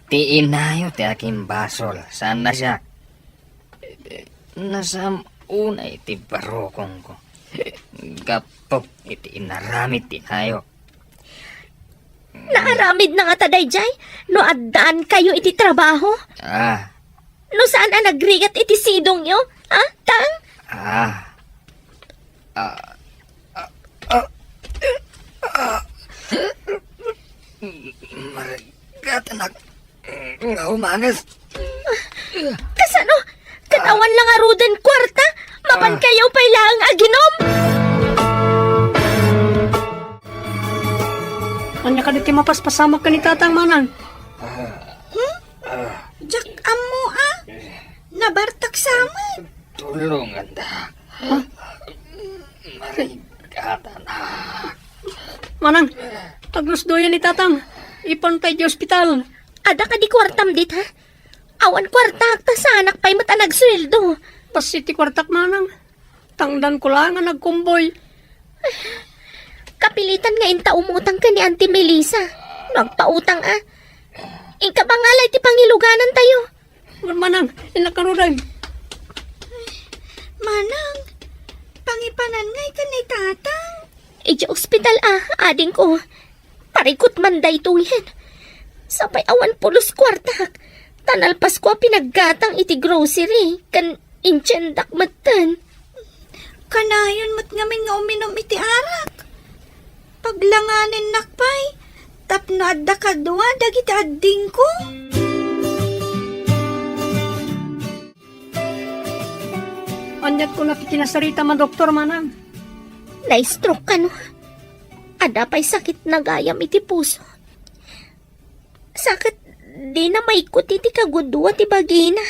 Ti inayo ti aking basol. Saan na siya? Nasam una iti barokong ko. Gapok iti inaramit tinayo. Naaramid na nga taday jay. No addaan kayo iti trabaho. No saan ang nagrigat iti sidong nyo? Ha, tang? Marigat anak. Nga umangas. Kasano? Katawan lang arudan kwarta. Mapan kayo pa'y lang aginom. Anya ka diti mapaspasamak ka ni tatang, manang. Jak ammo nabartak sama. Tulungan da. Marigat anak. Manang, aglusdoyan ni tatang. Ipantay di ospital. Ada ka di kwartam dit ha? Awan kwarta ta sa anak pa'y mata nagsweldo. Pasiti kwartak, manang. Tangdan ko lang nga nagkumboy. Kapilitan nga inta umutang ka ni Auntie Melissa. Nagpautang Inka ba ngalay ti pangiluganan tayo? Manang, inakaruday. Manang, pangipanan ngay ka ni tatang. Iji ospital ading ko. Parikot man day to yan. Sapay awan pulos kwartak. Tanalpas ko pinaggatang iti grocery. Kan inchendak matan. Kanayon mat ngamin nga uminom iti arak. Paglanganin nakpay, tapno adda kadwa dagiti adding ko. Anyat ko na kinasarita man doktor, manang. Na-stroke ka no. Ada pa'y sakit na gayam iti puso. Sakit di na maikot iti kagudwa ti bagina.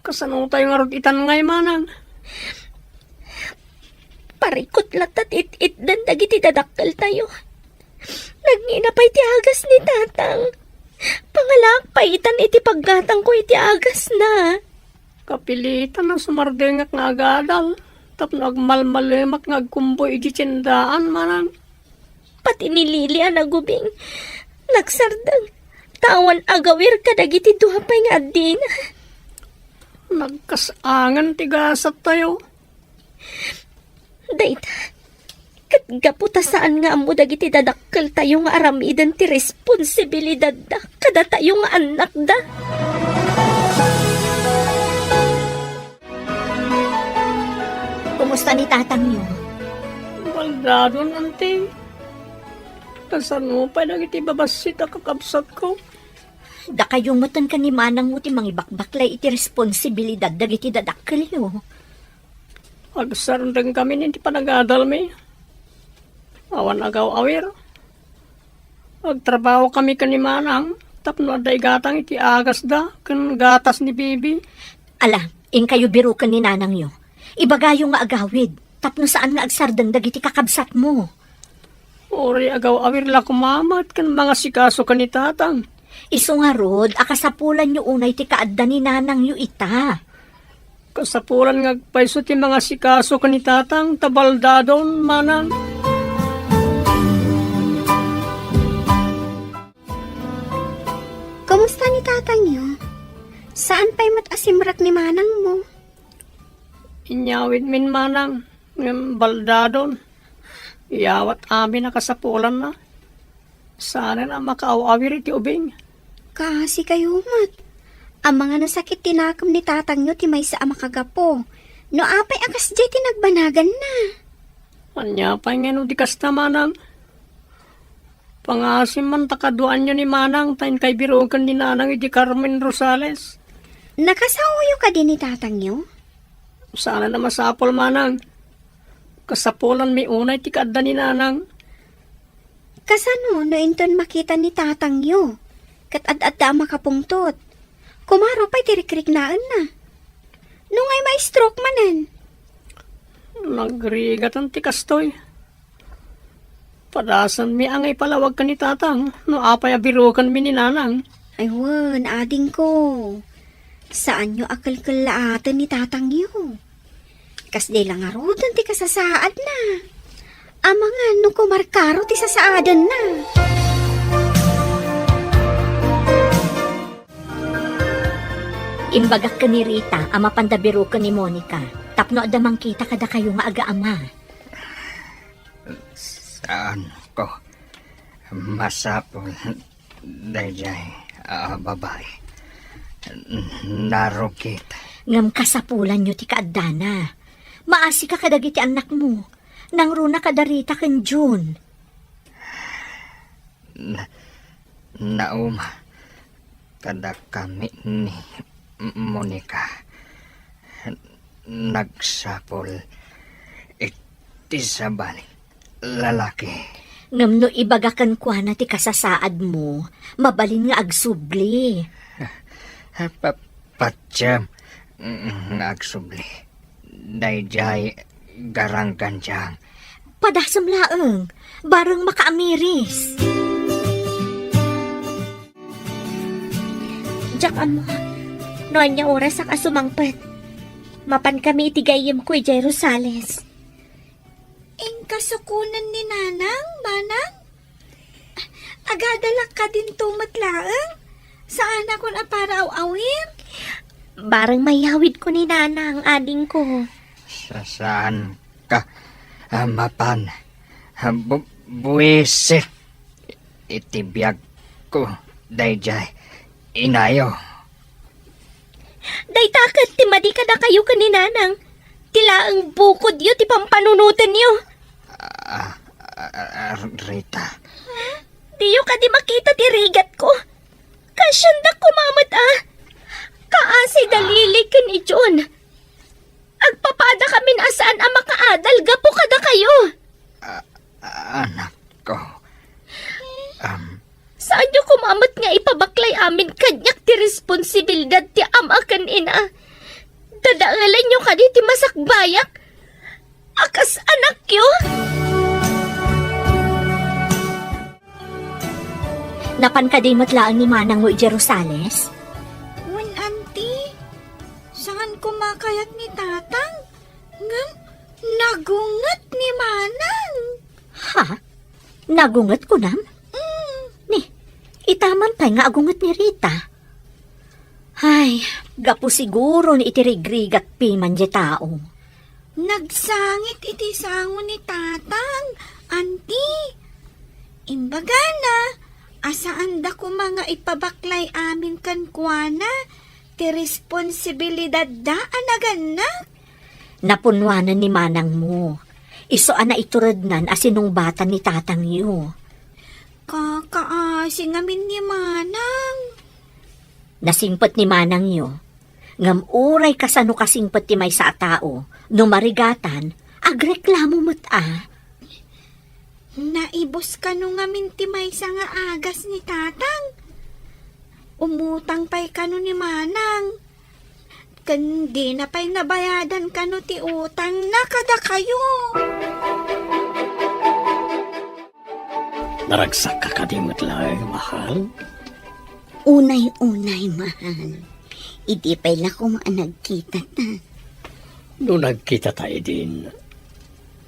Kasano tayo nga rod itan ngay, manang. Parikot latat it dan dagiti dadakkel tayo. Nagngina pa iti agas ni tatang. Pangalak pa itan iti paggatang ko iti agas na. Kapilitan na sumardengak nga agadal. Tapno agmalmalemak nga agkumboy iti tiyendaan, manang. Pati ni Lily nagubing. Nagsardang. Tawan agawir ka dagiti duhapay nga adina. Nagkasangan tigasat tayo. Dayta, katgaputa saan nga amo dagiti dadakkel tayo nga aramidan ti responsibilidad da, kada tayo nga anak da. Kumusta ni tatang niyo? Baldado nanti. Kasano pa nagiti babasit kakabsat ko. Da kayong matan ka ni manang mo ti mangibakbaklay iti responsibilidad dagiti dadakkel niyo. Agsarandang kami ninti panagadal mi. Awan agaw awir. Agtrabaho kami kanimanang. Tapno aday gatang iti agas da. Kan gatas ni bibi. Ala, in kayo biro ka ni nanang niyo. Ibagayo nga agawid. Tapno saan nga agsardang dagiti kakabsat mo. Ori agaw awir la kumamat. Kan mga sikaso ka ni tatang. Iso nga rod, akasapulan niyo unay ti kaadda ni nanang niyo ita. Kasapulan nga paiso ti mga sikaso ka ni tatang. Tabaldadon manang. Kamusta ni tatang niyo? Saan pa'y matasimrak ni manang mo? Inyawid min manang, ng baldadon. Iyawat amin na kasapulan na. Sana na makaawawir iti ubing. Kasi kayo mat. Ang mga nasakit tinakam ni tatang niyo ti may sa amakagapo. No apay akas jay tinagbanagan na. Anya pa nga di kas na manang. Pangasim man takaduan nyo ni manang tayo kay birogan ni nanang iti Carmen Rosales. Nakasauyo ka din ni tatang niyo? Sana na masapol manang. Kasapulan may unay ti kadda ni nanang. Kasano no inton makita ni tatang niyo? Kat ad-adda makapungtot. Kumaro pa'y tirikrik naan na. Nung ay may stroke manan. Nagrigatan ti kastoy. Padasan mi angay palawag ka ni tatang. No apay abirogan mi ni nanang. Aywan, ading ko. Saan nyo akal-kalaatan ni tatang niyo? Kas di lang arudan ti kasasaad na. Amangan no kumarkaro ti sasaadan na. Imbagak ka ni Rita, ama pandabiro ka ni Monica. Tapno adamang kita kada kayo nga aga-ama. Saan ko masapol dayjay babae. Narugit. Ngam kasapulan nyo ti kaadana. Maasi ka kadagiti anak mo. Nang runa kadarita ken June. Nauma. Kada kami ni Monica. Nagsapol. Iti sa balik. Lalaki. Ngam no ibagakan kwa na ti kasasaad mo. Mabalin nga agsubli. Patsyam. Nagsubli. Dayjay garang ganjang. Padasam laeng. Barang makaamiris. Jak amo, noan niya oras sa kasumangpet. Mapan kami itigayim ko Jay Rosales. Ing kasukunan ni nanang, manang? Agadalak ka din tumatlaang? Saan ako na para awawin? Barang mayawid ko ni Nana ang ading ko. Saan ka mapan? Buwisit. Itibiyag ko. Dayjay. Inayo. Day takat ti madi ka na kayo ka ni Nanang. Tila ang bukod yu ti pampanunutan yu. Rita. Diyo ka di makita ti rigat ko. Kasyanda kumamat Kaasi dalili ka ni John. Agpapada kami na saan ang makaadal. Gapo ka na kayo. Anak ko. Saan nyo kumamat nga ipabaklay amin kanyak ti responsibilidad ti ama kan ina? Dadaalan nyo ka di ti masakbayak? Akas anak yo? Napan ka di matlaan ni Manang mo iti Rosales? Wan, auntie, saan kumakayat ni tatang? Ngam, nagungat ni manang. Ha? Nagungat ko nam? Ni, itaman pa nga agungat ni Rita. Ay, gapo siguro ni itirigrigat piman di tao. Nagsangit iti sango ni tatang, auntie. Imbaga na, asaan da ko mga ipabaklay amin kan kuana, ti responsibilidad da anagan na. Napunwanan ni Manang mo. Iso ana ituradnan asinong bata ni tatang yu. Kakaasi ngamin ni manang. Nasingpet ni Manang yu. Ngam uray kasano kasingpet ti may sa tao. No marigatan, agreklamo mo't Naibos ka nung ngamin ti may nga agas ni tatang. Umutang pa'y kano ni manang. Kandi na pa'y nabayadan kano ti utang na kada kayo. Naragsak ka kadimot lang, mahal. Unay-unay, mahal. Idi pa'y lako nagkita ta. Noong nagkita tayo din,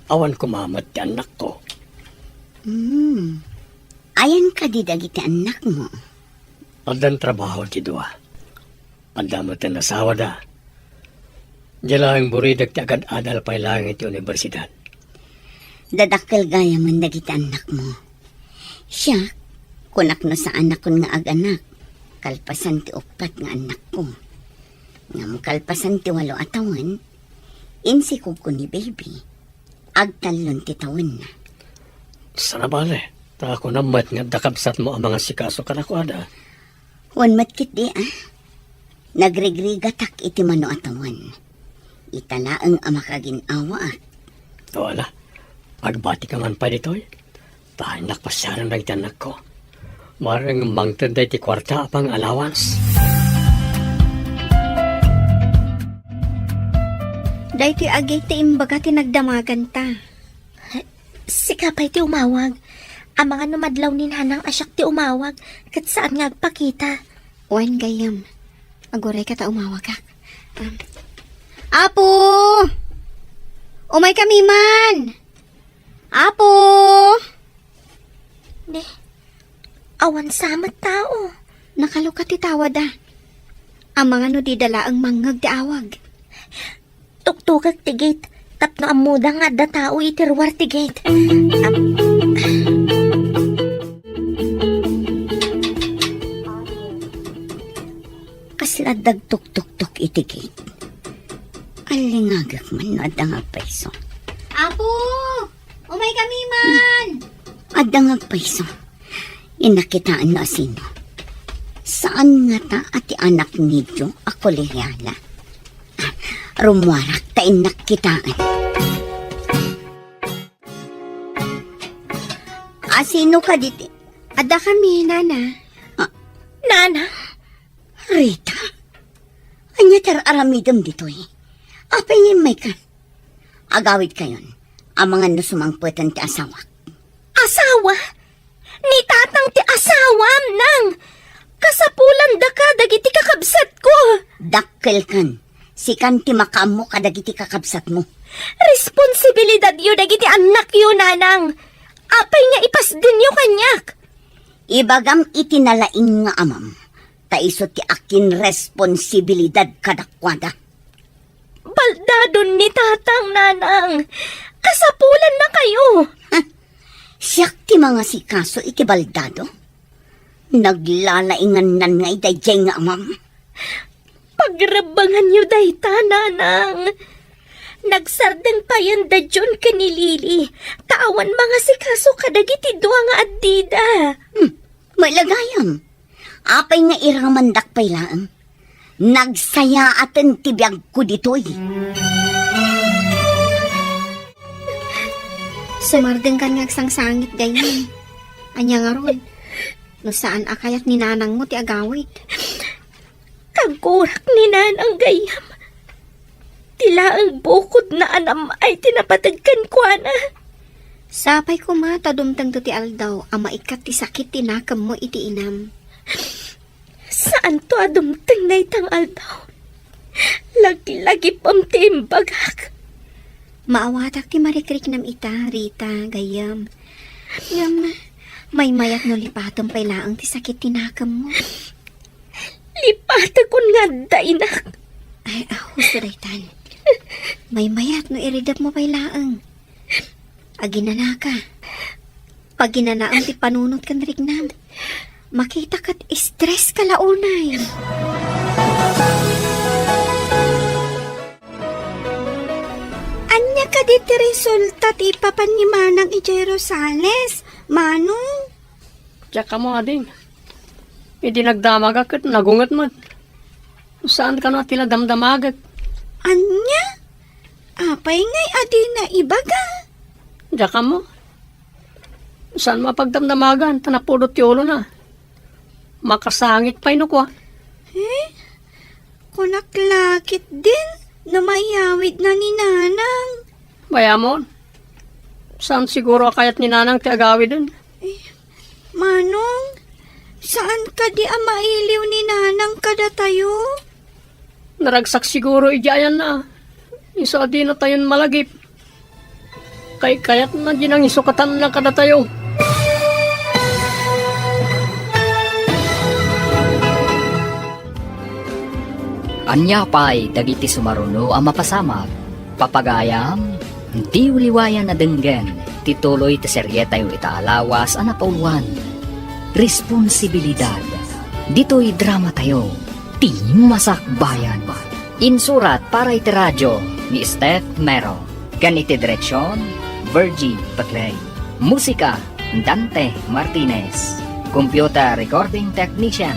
awan kumamat ti anak ko. Ayan ka di dagiti anak mo. Adan trabaho ti dua. Andamot na nasawa da. Diyala ang buridag ti agad adal pa ilang iti universidad. Dadakkel gaya man dagiti anak mo. Siya, kunak no sa anak kon nga ag-anak. Kalpasan ti upat nga anak ko. Ngam kalpasan ti 8 atawan, insikog ko ni baby. Agtalon ti taon na. Sana bale, ta ako namat nga dakabsat mo ang mga sikaso kanakwada. Wan matkit di Nagregrigatak iti mano atawan. Italaang amakaginawa at Wala, pagbati ka man pa dito'y. Tahanak pasyaran ng tiyanak ko. Marang mangtanday ti kwarta pang allowance. Dahil agay ti imbaga ti nagdamagan ta. Si Kapay ti umawag. Ang mga numadlaw ni Nanang asyak ti umawag. Kat saan nga agpakita. Wan gayam. Agoray ka ta umawag ka. Apo! Umay kami man! Apo! Ne, awan samat tao. Nakalukat ti tawad Ang mga no di dala ang mangag ti awag. Tuktukag ti gate. Tapno amuda nga da tao itirwar ti gate. kasla dagtuk-tuk-tuk itigit. Alingagak man no adang agpaiso. Apo! Umay kami man! Adang agpaiso. Inakitaan na sino. Saan nga ta ati anak nidyo ako liyala? Rumwarak ta inakitaan. Sino ka diti? Ada kami, Nana. Nana, Rita, anya aramidam dito Apay ni may ka. Agawid kayon, ang mga nusumangputan ti asawa. asawa? Ni tatang ti asawam nang. Kasapulan da ka dagiti kakabsat ko. Dakkel kan, sikan ti makamo kadagiti kakabsat mo. Responsibilidad yu dagiti anak yu, Nanang. Apay nga ipasdin yu kanyak. Ibagam itinalaing nga amam. Taiso ti akin responsibilidad kadakwada. Baldadon ni tatang, Nanang. Kasapulan na kayo. Siyak ti mga sikaso ikibaldado. Naglalaingan nan nga idayjay nga amam. Pagrabangan yu dayta, Nanang. Nagsardeng pa yan da John kanilili. Tawan mga sikaso kadagiti duwa nga addida. Malagayam. Apay nga iramandak pay laang. Nagsaya aten tibiyag ko ditoy. Sumardeng kan nga sangsangit ganyan. Anya nga ron. No saan akayat ni Nanang mo ti agawid. Kagurak ni Nanang gayam. Tila ang bukod na anam ay tinapatagkan ko na. Sapay ko mata dumtang to ti aldaw. Ang maikat ti sakit tinakam mo iti inam. Saan to adumtang na itang aldaw? Lagi-lagi pam ti imbagak. Maawatak ti marikrik nam ita, Rita, gayam. Ngam, may mayat no lipatong pailaang ti sakit tinakam mo. Lipata kun nga dainak. Ay, husto daytan. May mayat no iridap mo pailaang. Aginana ka. Pag ginanaang ti panunot kan rignam, makita kat stress ka launay. Anya ka diti resulta ti papan ni Manang ijay Rosales, Manong? Tsaka mo ading. Hindi nagdamagak at nagungat mo. Saan ka na tila damdamagak? Anya? Apay ngay adi na ibaga. Tsaka mo. Saan mapagdamdamagan? Tanapulot yolo na. Makasangit pa inukwa. Kunaklakit din na mayawid na ni Nanang. Bayamon. Saan siguro kayat ni Nanang ti agawi dun? Manong, saan ka di mailiw ni Nanang kada tayo? Naragsak siguro ijayan na. Isa di na tayon malagip. Kayat na di nang isukatan na kada tayo. Anya pa'y dagiti sumaruno ang mapasamag. Papagayam, di uliwayan na denggen, tituloy ti seryeta yung itaalawas ang napauluan. Responsibilidad. Dito'y drama tayo. Ti Masakbayan. Insurat para iti radyo ni Steph Mero. Ganiti direksyon, Virgie Bagley. Musika, Dante Martinez. Computer Recording Technician,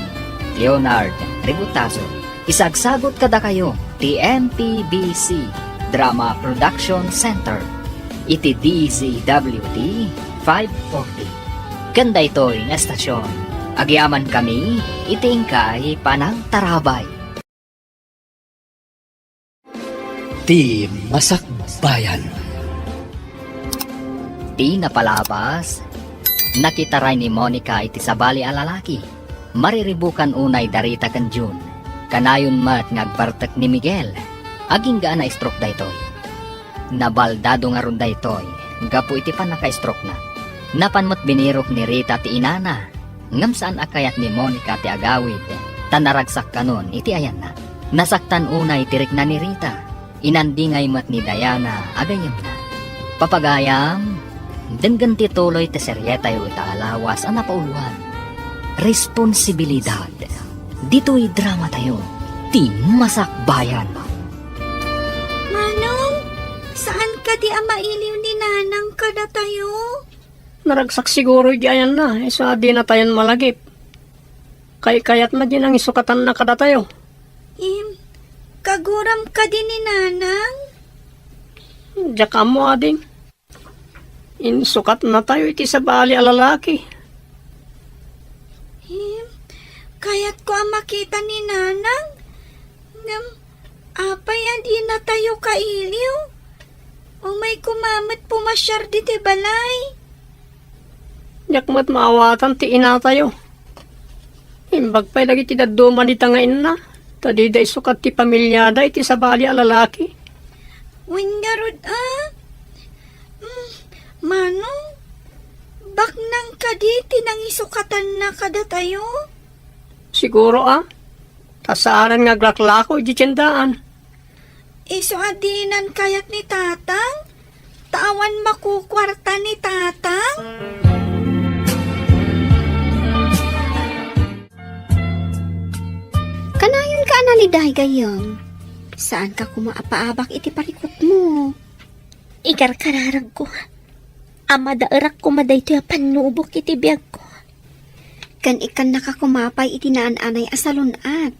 Leonard Ributazo. Isagsagot kada kayo, ti MPBC Drama Production Center. Iti DZWD 540. Ganda ito'y nga estasyon. Agyaman kami, itingkay panang tarabay. Ti Masakbayan. Di napalabas, nakitaray ni Monica iti sabali a lalaki. Mariribukan unay darita kan June. Kanayon mat ngagbartek ni Miguel. Aging gaan na stroke daytoy. Nabaldado nga ron daytoy. Gapu iti pan naka-stroke na. Napanmat binirok ni Rita ti inana. Ngam saan akayat ni Monica ti agawid. Tanaragsak kanon iti ayan na. Nasaktan unay tirik na ni Rita. Inandingay mat ni Diana agayam na. Papagayam, denggan ti tuloy ti seryeta yu itaalawas ang napauluan. Responsibilidad. Dito'y drama tayo. Ti Masakbayan. Manong, saan ka di ang mailiw ni Nanang kada tayo? Naragsak siguro di ayan na, isa di na tayon malagip. Kayat na din ang isukatan na kada tayo. Kaguram ka din ni Nanang? Diyak mo ading. Insukat na tayo iti sa bali a lalaki. Kaya't ko ang makita ni Nanang. Apay andi na tayo kailiw. O may kumamat pumasyar di ti balay. Diyak mo't maawatan ti ina tayo. Imbag pa'y lagi ti daduman ita nga ina. Tadi da isukat ti pamilyada iti sa bali a lalaki. Wingarod Manong, baknang ka di tinang isukatan na kada tayo? Siguro tasaaran nga glaklako iti tiyandaan. Iso adinan kayat ni Tatang? Tawan makukwarta ni Tatang? Kanayon ka analiday gayon. Saan ka kumaapaabak iti parikot mo? Igar kararag ko. Ama dairak ko maday to'y panubok iti biyag ko. Kan ikan nakakumapay iti naan-anay asalunat.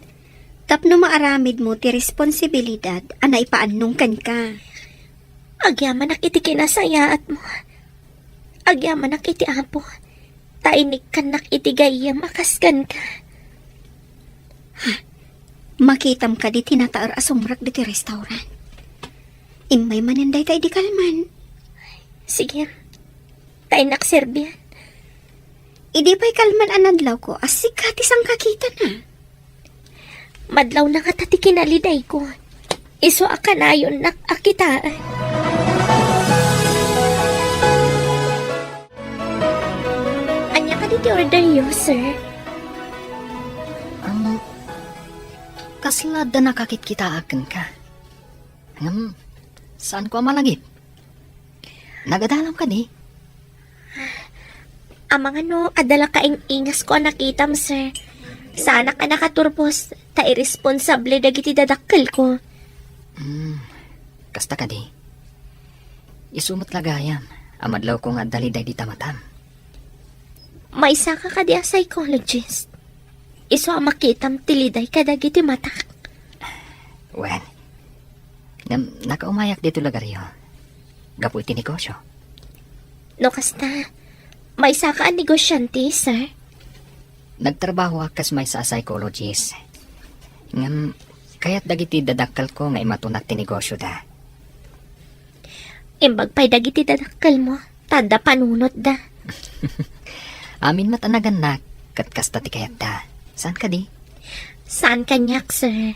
Tapno maaramid mo ti responsibilidad anay paanong kan ka. Agyamanak iti kinasayaat mo. Agyamanak iti apo. Tainik kanak iti gayam akaskan ka. Makitam ka di tinataar asumrak di ti restaurant. Imay maninday tayo di kalman. Sige. Tainak serbian. Idi pa'y kalman anadlaw ko asikatis ang kakita na. Madlaw na katati kinaliday ko. Iso akanayon nak akitaan. Anya ka diti order yo, sir? Kaslad na nakakit-kitaakan ka. Saan ko malagip? Nagadalam ka di? Amang adala kaing ingas ko nakitam, sir. Sana ka nakaturpos, ta irresponsable dagiti dadakkel ko. Kasta ka di? Isumot lagayam, amadlaw ko nga daliday di tamatam. Maisa ka kadi a psychologist. Iso ang makitam tiliday kadagiti matak. Well, nakaumayak dito lagaryo. Gapu iti negosyo. No kasta, maisa ka ang negosyante, sir. Nagtrabaho akas may sa psychologist. Kaya't dagiti dadakkel ko nga imatunak ti negosyo da. Imbag pa'y dagiti dadakkel mo, tada panunot da. Amin matanagan na, kat kasta ti kayat da. Saan ka di? Saan kanyak, sir?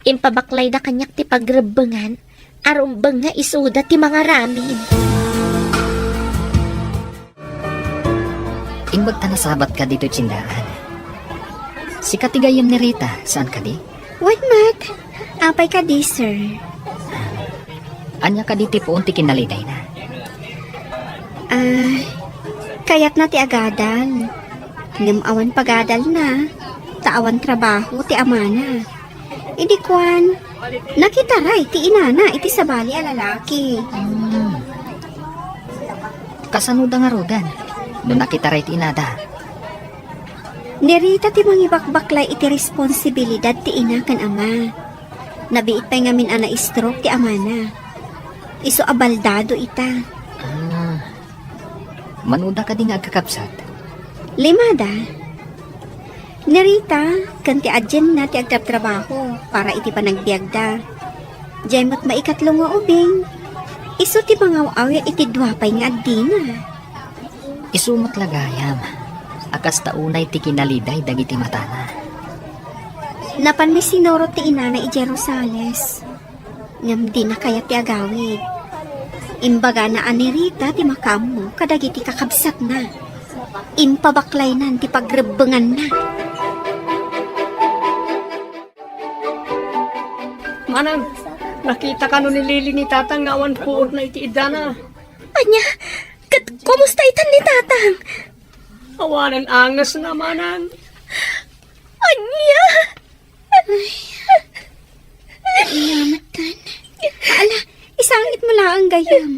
Impabaklay da kanyak ti pagrebengan, arumbang nga isuda ti mga ramin. Imbag ta nasabat ka dito tsindahan. Si katigayam ni Rita, saan ka di? What, Mat? Apay ka di, sir. Anya ka diti po unti kinaliday na. Kayat na ti agadal. Ngamawan pagadal na. Taawan trabaho ti amana. Idi kwan, nakitaray ti inana iti sabali a lalaki. Kasano da nga rodan? Doon nakita rin inada. Nirita ti mangibakbaklay iti responsibilidad ti ina kan ama. Nabiit pa'y ngamin ana stroke ti amana. Iso abaldado ita. Manuda ka din nga agkakapsat. Limada. Nirita, kanti adyan na ti agtrabaho para iti panagbiagda. Jemot maikatlong nga ubing. Iso ti mangaw-awya iti duwapay nga adina. Isumot lagayam. Akas taunay ti kinaliday dagiti matana. Napan mi sinoro ti inana ije Rosales. Ngam di na kaya ti agawid. Imbaga na anirita ti makamu kadagiti kakabsat na. Impabaklay nan ti pagrebengan na. Manang, nakita ka no ni Lili ni Tatang nga awan puot na iti idana. Anya, kumusta itan ni Tatang? Awanan angas na, Manang. Anya! Yamat kan. Ala, isangit mo lang ang gayam.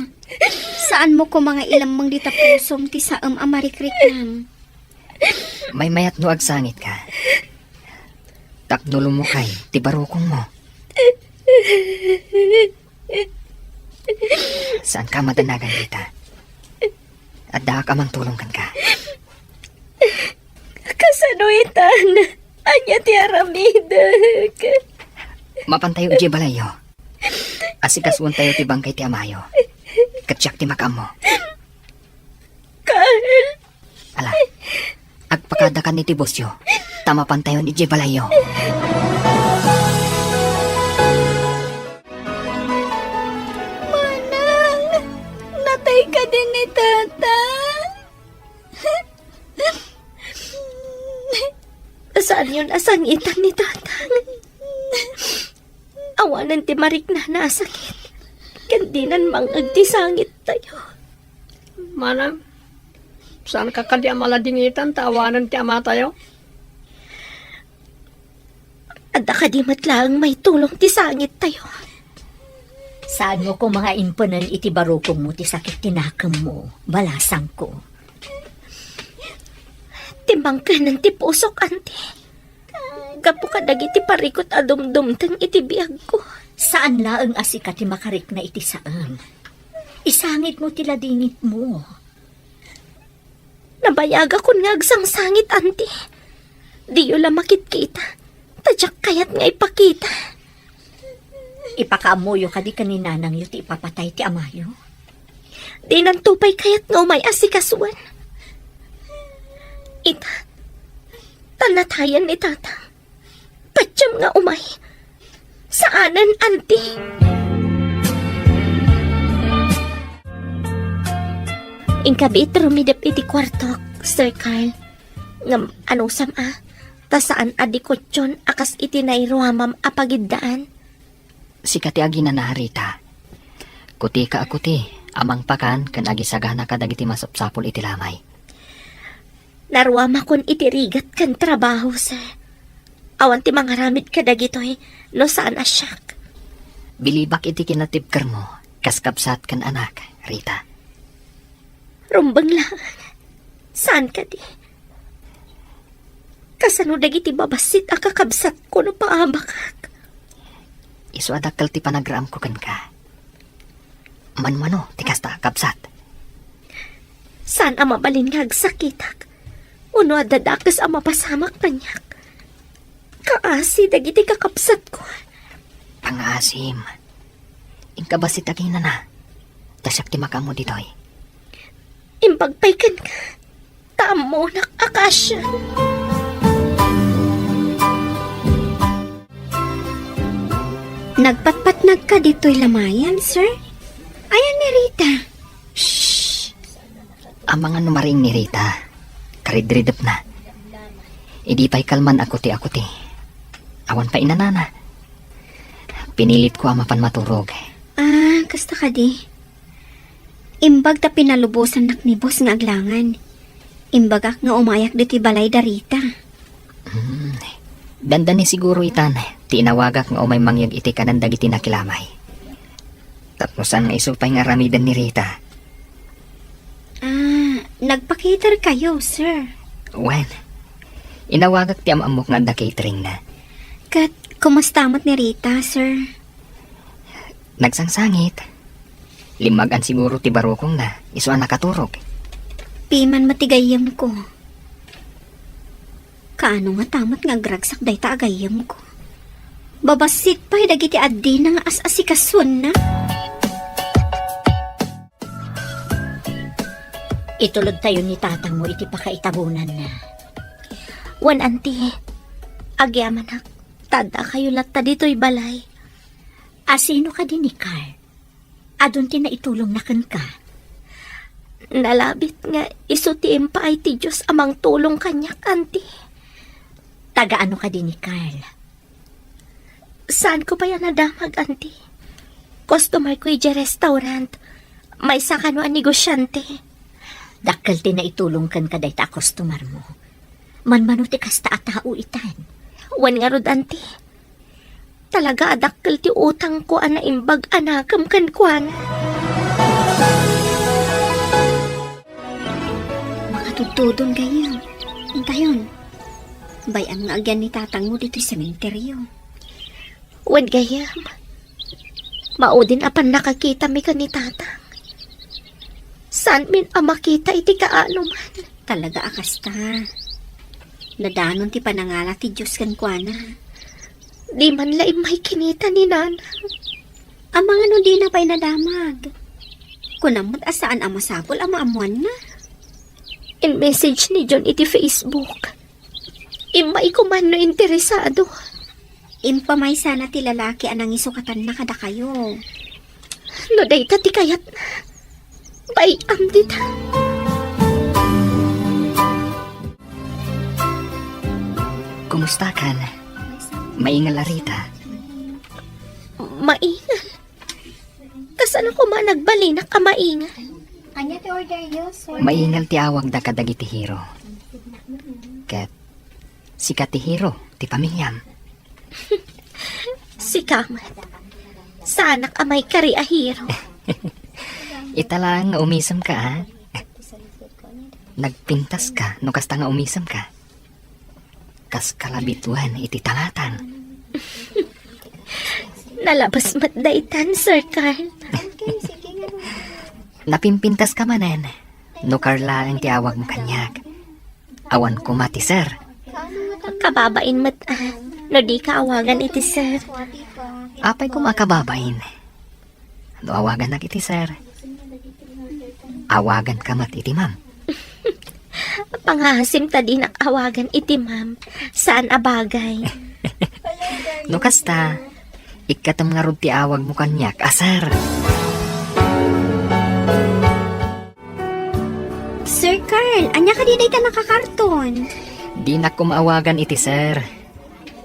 Saan mo ko mga ilang mang dita pusom ti saam amarikrik-nam? May mayat no agsangit ka. Takdulo mo kay, ti barukong mo. Saan ka madanagan dita? At daha ka mang tulungkan ka. Kasanuitan, anya ti aramidak. Mapantayo di balayo. Asikasuan tayo ti bangkay ti amayo. Katsyak ti makam mo. Carl! Ala, agpakadakan ni ti bosyo. Tamapan tayo ni di balayo. Manang, natay ka din ni Tatang. Saan yun asangitan ni Tatang? Awanan ti marik na nasakit. Kandinan mang agtisangit tayo. Manang, saan ka kadi maladingitan tawanan ti ama tayo? Ada ka di matlaang may tulong ti sangit tayo. Saan mo ko mga imponan iti barukong mo ti sakit tinakam mo, balasang ko. Timbang ka ng ti pusok, ante. Gapo ka dagiti parikot adumdumtang iti biag ko. Saan laang asika ti makarik na iti saan? Isangit mo ti ladingit mo. Nabayaga ko nga agsang sangit, ante. Di yun lang makit-kita. Tadyak kayat nga ipakita. Ipakaamuyo ka di kaninanang yu ti ipapatay ti amayo. Di nang tupay kayat nga may asikasuan. Ita, tanatayan ni Tatang. Patyam nga umay. Saanan, ante? Ingkabit rumidap iti kwarto, Sir Carl. Ngam, anong sama? Ta saan adikotyon akas iti nairuamam apagidaan? Sika ti agi na naharita. Kuti ka akuti, amang pakan kan agi sagana ka dagiti masapsapol iti lamay. Naruama kon iti rigat kan trabaho, sir. Awan ti mangaramid ka dagitoy, no saan asyak. Bilibak iti kinatipker mo, kaskapsat kan anak, Rita. Rumbang lang. Saan ka di? Kasano dagiti babasit akakabsat ko no paabakak. Isu adakkel ti panagram ko kan ka. Manmano, ti kasta kapsat. Saan ang mabalin nga agsakitak? Uno adadakas ang mapasamak kanyak. Kaasi dagiti kakapsat ko. Pangasim. Ingkabasit agina na. Tasyak ti makamo ditoy. Impagpaykan ka. Tamo nak akasya. Nagpatpatnag ka dito'y lamayan, sir? Ayan ni Rita. Shhh. Ang mga numaring ni Rita, karidridap na. Idi pa'y kalman ako ti. Awan pa inanana. Pinilit ko amapan maturog. Kasta ka di. Imbag ta pinalubusan nak ni boss nga aglangan. Imbagak nga umayak diti balay darita. Danda ni siguro itan, tinawagak nga umay mangyag iti kanan dagiti nakilamay. Tapnosan nga isupay nga ramidan ni Rita. Nagpa-cater kayo, sir. Wen, inawagak ti amamok nga da catering na. Kat, kumastamot ni Rita, sir. Nagsangsangit. Limagan siguro ti barukong na, isuan nakaturog. Piman matigayam ko. Kaano nga tamat nga gragsak day ta agayam ko. Babasit pa'y dagiti addi na nga as-asikasun na. Itulog tayo ni tatang mo iti pakaitabunan na. Wan, auntie. Agyaman ak. Tada kayo latta dito'y balay. Asino ka din ni Carl? Adun ti na itulong na kan ka. Nalabit nga isutiim pa ay ti Diyos amang tulong kanyak, auntie. Taga-ano ka din ni Carl? Saan ko pa yan nadamag, auntie? Customer ko ije restaurant. May sakano ang negosyante. Dakkel ti na itulong kan ka day ta customer mo. Manmanuti kasta at tao itan. Wan nga rod, auntie. Talaga adakkel ti utang ko ana imbag anakam kan kuan. Makatutudon gayam. Intayon. Bayan nga agyan ni tatang mo dito'y sementeryo. Wan gayam. Maudin apan nakakita mi ka ni tatang. San min makita iti kaano man. Talaga akasta. Nadanon ti panangala ti Diyos kan kuana. Di man laim may kinita ni nanang. Amang ano di na pa'y nadamag. Kunamot asaan ang masapol ang maamuan na. In message ni John iti Facebook. Imay ko man no interesado. Impamay sana ti lalaki anang isukatan na kada kayo. No day ta ti kayat na. Bayam dita. Kumusta kan? Maingal Rita. Maingal? Kasano ko man nagbali na ka maingal? Maingal ti awag da kadagi ti hero. Ket sikat ti hero ti pamilyam. Si Kamat. Sana ka may kari ahiro. Italang nga umisam ka, ha? Nagpintas ka, no kasta nga umisam ka. Kas kalabituan iti talatan. Nalabas matdaitan, Sir Carl. Napimpintas ka manen. No Carla ang tiawag mo kanyak. Awan ko mati, sir. Kababain mata. No di ka awagan iti, sir. Apay ko makababain. No awagan na iti, sir. Awagan ka mat iti, ma'am. Pangasim ta di nakawagan iti, ma'am. Saan abagay? No kasta, ikatam nga rod ti awag mo kanyak, asar. Sir Carl, anya ka di ta nakakarton? Di na ko maawagan iti, sir.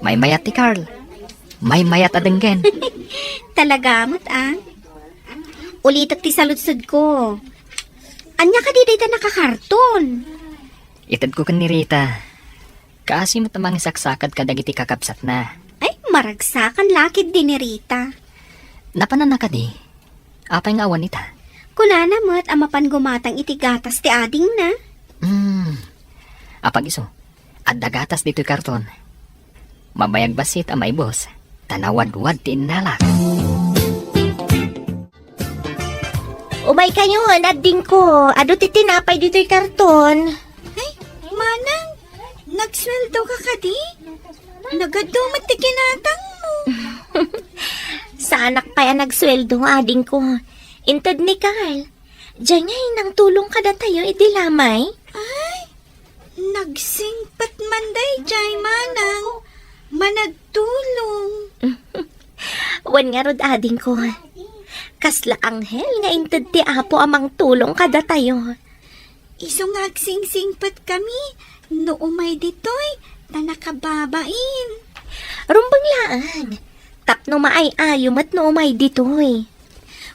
May mayat ti Carl. May mayat adenggen. Talaga, Ulitak ti saludsod ko. Anya ka di ta nakakarton? Itad ko kan ni Rita. Kasi mo tamang saksakad ka dagiti kakapsat na. Ay, maragsakan lakid din ni Rita. Napanan ka di. Apay nga awan ita. Kunana mo't amapan gumatang iti gatas ti ading na. Apag iso. At dagatas dito'y karton. Mabayag basit amay boss. Tanawad-wad ti inalak. Umay kayo, nading ko. Ado ti tinapay dito'y karton. Ay, manang, nagsweldo ka ka di? Nagadumat ti kinatang mo. Sa anak pa yan nagsweldo ng ading ko. Intad ni Carl. Diyan ngay nang tulong ka na tayo idilamay. Ay, nagsingpat manday jay manang. Managtulong. Wan nga rod ading ko. Kasla anghel nga intad ti apo amang tulong kada tayo. Iso nga agsing-singpat kami. No umay ditoy, na nakababain. Rumbang laan. Tapno maay ayo mat no umay ditoy.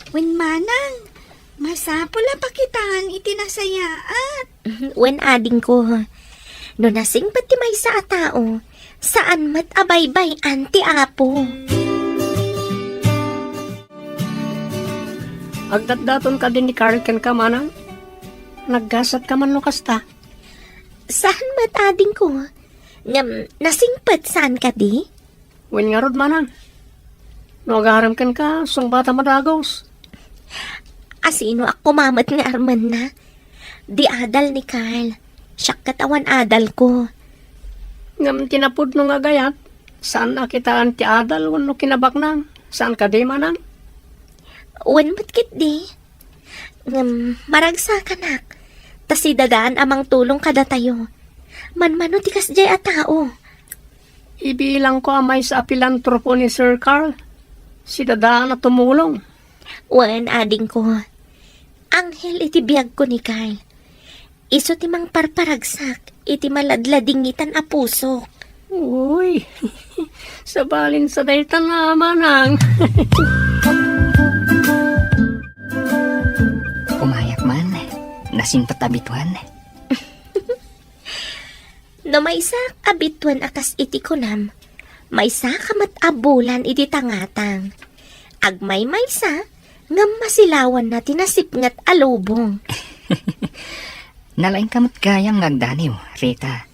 Wen manang, masapula pakitaan iti nasayaat. Wen ading ko. No nasing pati may sa tao, saan mat abaybay anti apo. Agdatdaton ka din ni Carl ken ka manang. Naggasat ka man no kasta. Saan mat ading ko? Ngam, nasingpat saan ka di? Wen nga rod manang. No agaram ken ka, sung bata madagos. Asino ako mamat nga arman na? Di adal ni Carl. Siyak katawan adal ko. Ngam tinapod no nga gayat. Saan akitaan ti adal wano kinabak nang? Saan ka di manang? Wen matkit di. Maragsa ka nak. Tas idadaan amang tulong kada tayo. Manmano tikas jay a tao. Ibilang ko amay sa pilantropo ni Sir Carl. Si dadaan na tumulong. Wen ading ko. Anghel iti biyag ko ni Carl. Iso timang parparagsak. Iti maladladingitan a puso. Uy, sabalin sa daytan na manang. Umayak man, nasingpat abituan. No may sa abituan akas iti kunam. May sa kamat abulan iti tangatang. Agmay may sa, ngam masilawan na tinasipngat alubong. Nalaing kamot gayang ngagdaniw, Rita.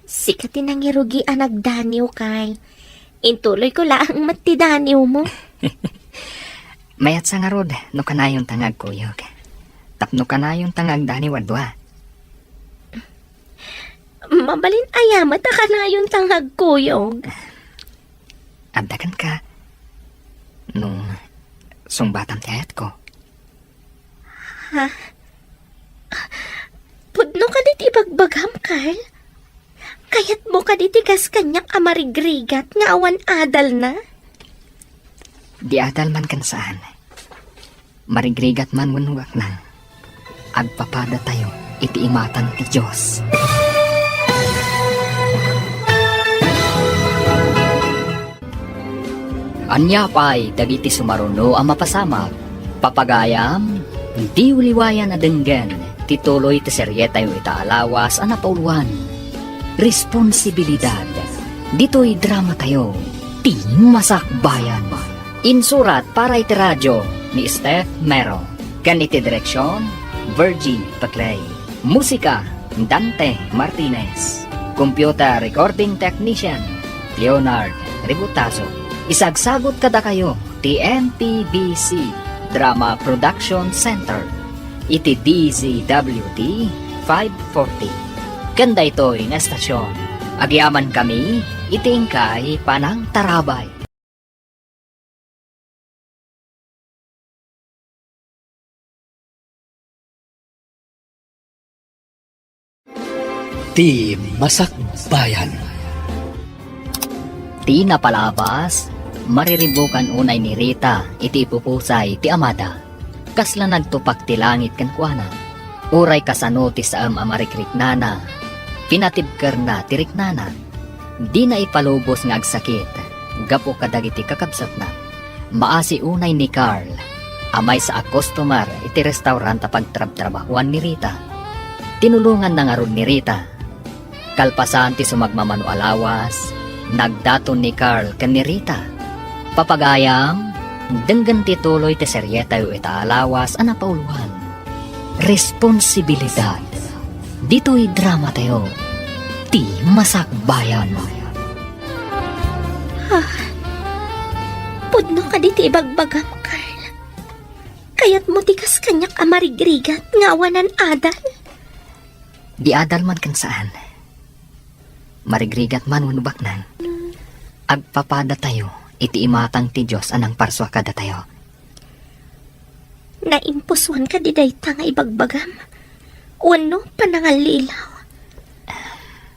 Sikatin ang irugi ang nagdaniw, Carl. Intuloy ko laang matidaniw mo. Mayat sa nga rod, no kanayon tangag kuyog. Tapno kanayon tangag daniw adwa. Mabalin ayamat ka na yung tanghag kuyog. Abdagan ka. Nung sumbatam tiyayat ko. Pudno ka diti bagbagam, Carl. Kayat mo ka diti kas kanyak amarigrigat nga awan adal na. Di adal man kan saan. Marigrigat man wanuwak nang. Agpapada tayo iti imatan ti Diyos. Anya pa'y dagiti sumaruno ang mapasamak. Papagayam, di uliwayan na denggen. Tituloy ti seryeta yung itaalawas ang napauluan. Responsibilidad. Dito'y drama tayo. Ti Masakbayan. Insurat para iti radyo ni Steph Mero. Kan iti direksyon, Virgie Paclay. Musika, Dante Martinez. Computer recording technician, Leonard Ributazo. Isagsagot kada kayo, TMPBC Drama Production Center. Iti DZWD 540. Ganda ito'y nga estasyon. Agyaman kami, itingkay panang tarabay. Ti Masakbayan. Ti napalabas, mariribukan unay ni Rita, iti ipupusay ti amada. Kasla nagtupak ti langit kan kuana. Uray kasano ti saam amarikrik-nana. Pinatibker na ti riknana. Di na ipalubos nga agsakit. Gapo kadagiti kakabsat na. Maasi unay ni Carl. Amay sa customer iti restaurant pagtrab-trabahuan ni Rita. Tinulungan na nga ron ni Rita. Kalpasan ti sumagmamano alawas. Nagdaton ni Carl ken ni Rita. Papagayam, denggan tituloy ti seryeta yu itaalawas ang napauluhan. Responsibilidad. Dito'y drama tayo. Ti Masakbayan. Pudno ka diti ibagbagam, Carl. Kayat mo tikas kanyak amarigrigat nga awanan adal. Di adal man kan saan. Marigrigat man wanubaknan. Agpapada tayo, iti imatang ti Diyos anang parswa kada tayo. Naimpuswan ka di dayta nga ibagbagam. Wano panangalilaw.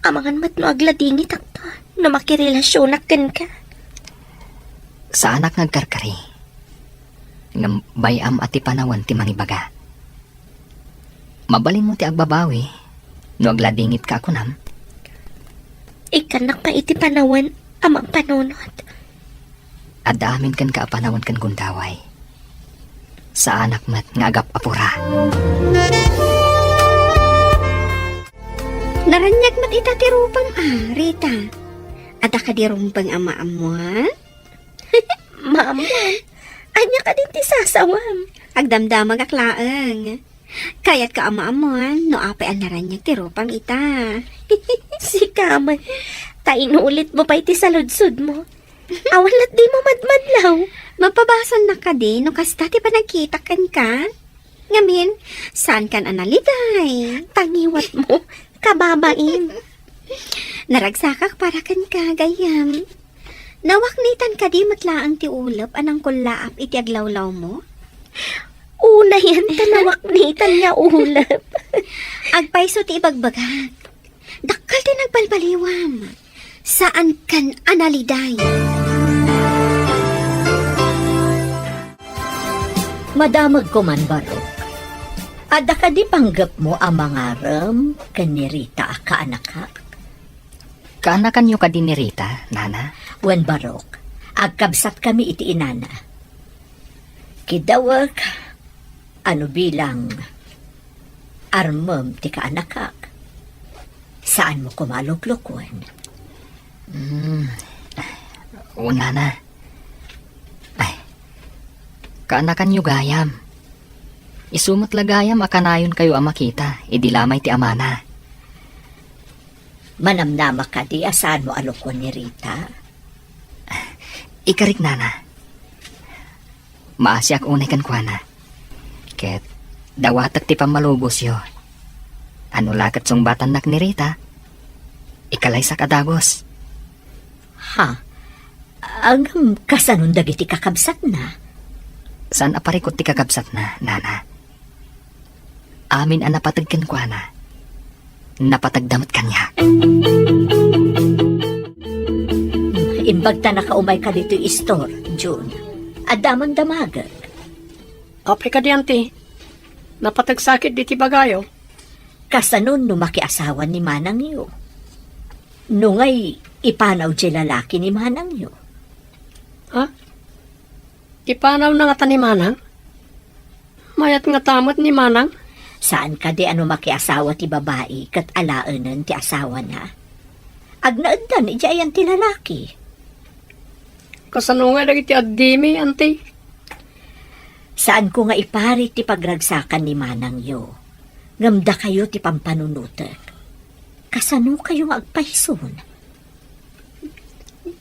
Amangan mat no agladingit akto na makirelasyonak ken ka. Sa anak nagkarkari. Ngam bayam ati panawan ti mangibaga. Mabalin mo ti agbabawi. No agladingit ka ako nam. Ikanak pa iti panawan amang panunot. Adamin kan kaapanawon kan gundaway. Sa anak mat nga agap apura. Naranyag mat itatirupang Rita. Ada ka di rumpang ama-amuan? Maamuan? Anya ka din ti sasawam. Agdamdamag aklaang. Kaya't ka ama-amuan, no apay ang naranyag ti rupang ita. Si Kaman, tainulit mo pa iti saludsud mo. Awalat di mo madmadlaw. Mapabasan na ka di, no kasta ti pa nagkitakan ka. Ngamin, saan kan analiday? Tangiwat mo, kababain. Naragsakak para kan kagayam. Nawaknitan ka di matlaang ti ulap anang kulaap iti aglawlaw mo? Una yan tanawaknitan nga ulap. Agpaiso ti ibagbagag. Dakkal ti nagbalbaliwam. Saan kan analiday? Madamag ko man, Barok. Ada ka di panggap mo ang mga ram kanirita ka anak ka? Kaanakan nyo ka din ni Rita, Nana? Wen Barok, agkabsat kami iti inana. Kidawag, ano bilang armam ti ka anak ka? Saan mo kumaluklukwan? Una na. Ay, kaanakan nyo gayam. Isumot lagayam akanayon kayo ang makita, idilamay ti amana. Manamnama ka di asaan mo alukwan ni Rita? Ikarik, Nana. Maasyak unay kan kuana. Ket, dawatak ti pamalubos yo. Ano lakat song batan nak ni Rita? Ikalay sa kadagos. Ha? Ang kasanong dagiti kakabsat na? San aparikot ti kakabsat na, Nana? Amin ang napatagkan ko, Ana. Napatagdamot kanya. Imbag ta nakaumay ka dito istor, June. Adamang damagag. Apay ka di, auntie. Napatagsakit di ti bagayo. Kasanon no makiasawan ni Manang yo. Nungay ipanaw di lalaki ni Manang yo. Ha? Ipanaw na nga ta ni Manang? Mayat nga tamot ni Manang? Saan ka di ano makiasawa ti babae kat alaanan ti asawa na? Agnaaddan iti ayan ti lalaki. Kasanungay lagi ti addimi, auntie. Saan ko nga ipari ti pagragsakan ni Manang yo? Ngamda kayo ti pampanunutek. Kasano kayo nga agpaison?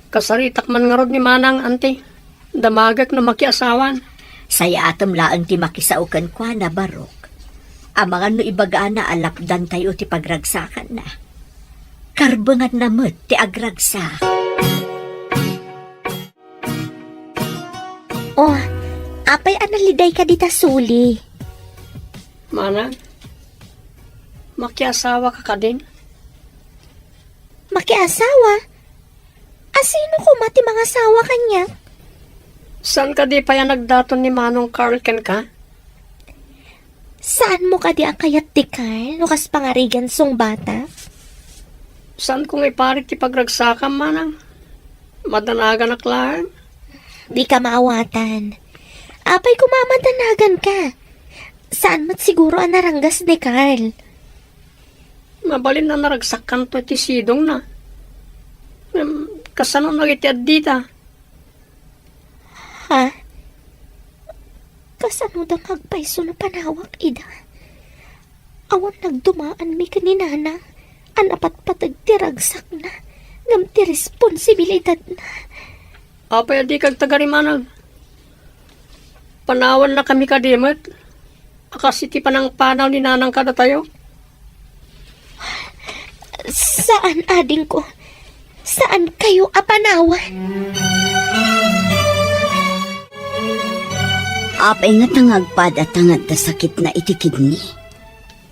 Kasaritak man nga rod ni Manang, auntie. Damagak na makiasawan. Saya atam laang ti makisaukan kwa na Barok. Ang mga no ibagaan na alapdan tayo ti pagragsakan na. Karbangan namot ti agragsak. Oh, apay analiday ka dita suli. Manang, makiasawa ka din? Makiasawa? Asino ko mati mga asawa kanya? Saan ka di pa yan nagdaton ni Manong Carl ken ka? Saan mo ka di ang kayat ti Carl? Lukas pangarigan song bata? Saan kong iparit ti pagragsakam, Manang? Madanagan na klaan? Di ka maawatan. Apay kumamadanagan ka. Saan mat siguro ang naranggas ni Carl? Mabalin na naragsakan to ti sidong na. Kasano nagitiad dita? Ha? Kasano dang agpaiso na panawak, Ida? Awan nagdumaan mi kaninana. Anapat patagtiragsak na. Ngam ti responsibilidad na. Apay di kag tagarimanag. Panawan na kami kadimot. Akasiti pa ng panaw ni Nanang kada tayo. Saan, ading ko? Saan kayo apanawan? Apay nga tangagpad at tangad ta sakit na itikid ni.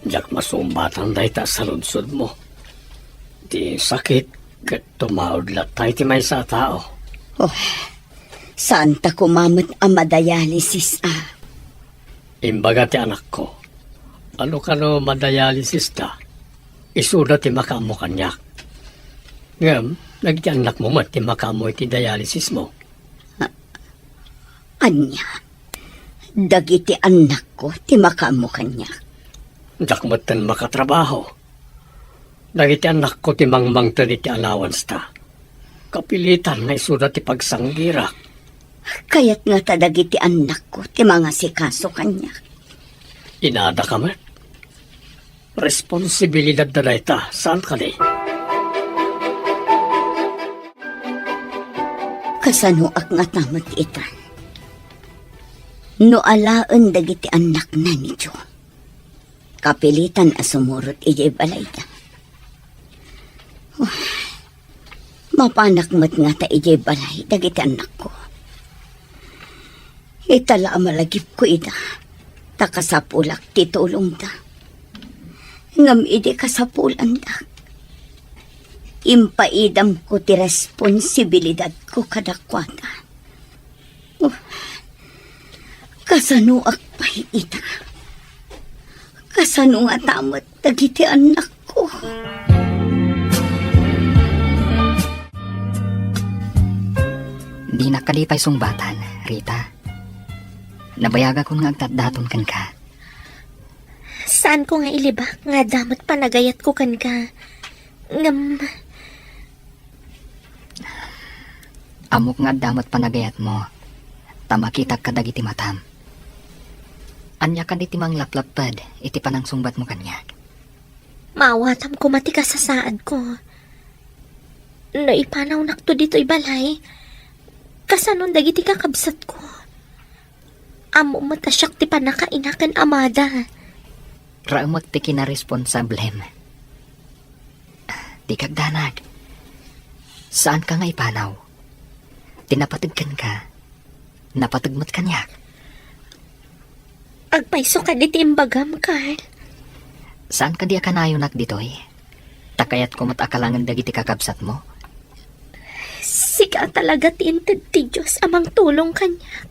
Diyak masumbatan dahi ta sa lunsod mo. Di sakit kat tumaudlat tayo ti may sa tao. Oh, saan ta kumamot ang madayalisis Imbaga ti anak ko. Ano ka no madayalisis ta? Isuda ti makamu kanyak. Ngam, Dagiti anak mo mat ti makamoy ti dialysis mo. Anya, dagiti anak ko, ti makamo kanya. Dakmatan makatrabaho. Dagiti anak ko ti mangmang ti allowance ta. Kapilitan na isuda ti pagsanggira. Kaya't nga ta dagiti anak ko, ti mga sikaso kanya. Inada ka man. Responsibilidad na dayta. Saan ka di? Kasanuak nga tamat itan. No alaan dagiti anak na ni Jo. Kapilitan asumurot ijay balay ta. Mapanak mat nga ta ijay balay dagiti anak ko. Itala malagip ko ida. Takasapulak titulong ta. Ngam ide kasapulan da. Impaidam ko ti responsibilidad ko kadakwata. Kasanuak pa ita. Kasano nga tamat dagiti anak ko. Di nakalipay sungbatan, Rita. Nabayaga ko nga agtatdaton kan ka. Saan ko nga ilibak nga damat panagayat ko kan ka? Ngam, Amok nga damat panagayat mo. Tamakita ka dagiti matam. Anya ka diti mang laplapad, iti panang sungbat mo kanya. mawatam ko mati ka sa saad ko. Naipanaw nakto dito ibalay. Kasanon dagiti kakabsat ko. Amo matasyak ti panakainakan amada. Raamot ti kinaresponsablem. Di kagdanag. Saan ka nga ipanaw? Tinapatagkan ka. Napatagmat kanyak. Agpaiso ka diti imbagam, Carl. Saan ka di akanayonak ditoy? Takayat ko matakalangan dagiti kakabsat mo? Sika talaga tinted ti Diyos amang tulong kanyak.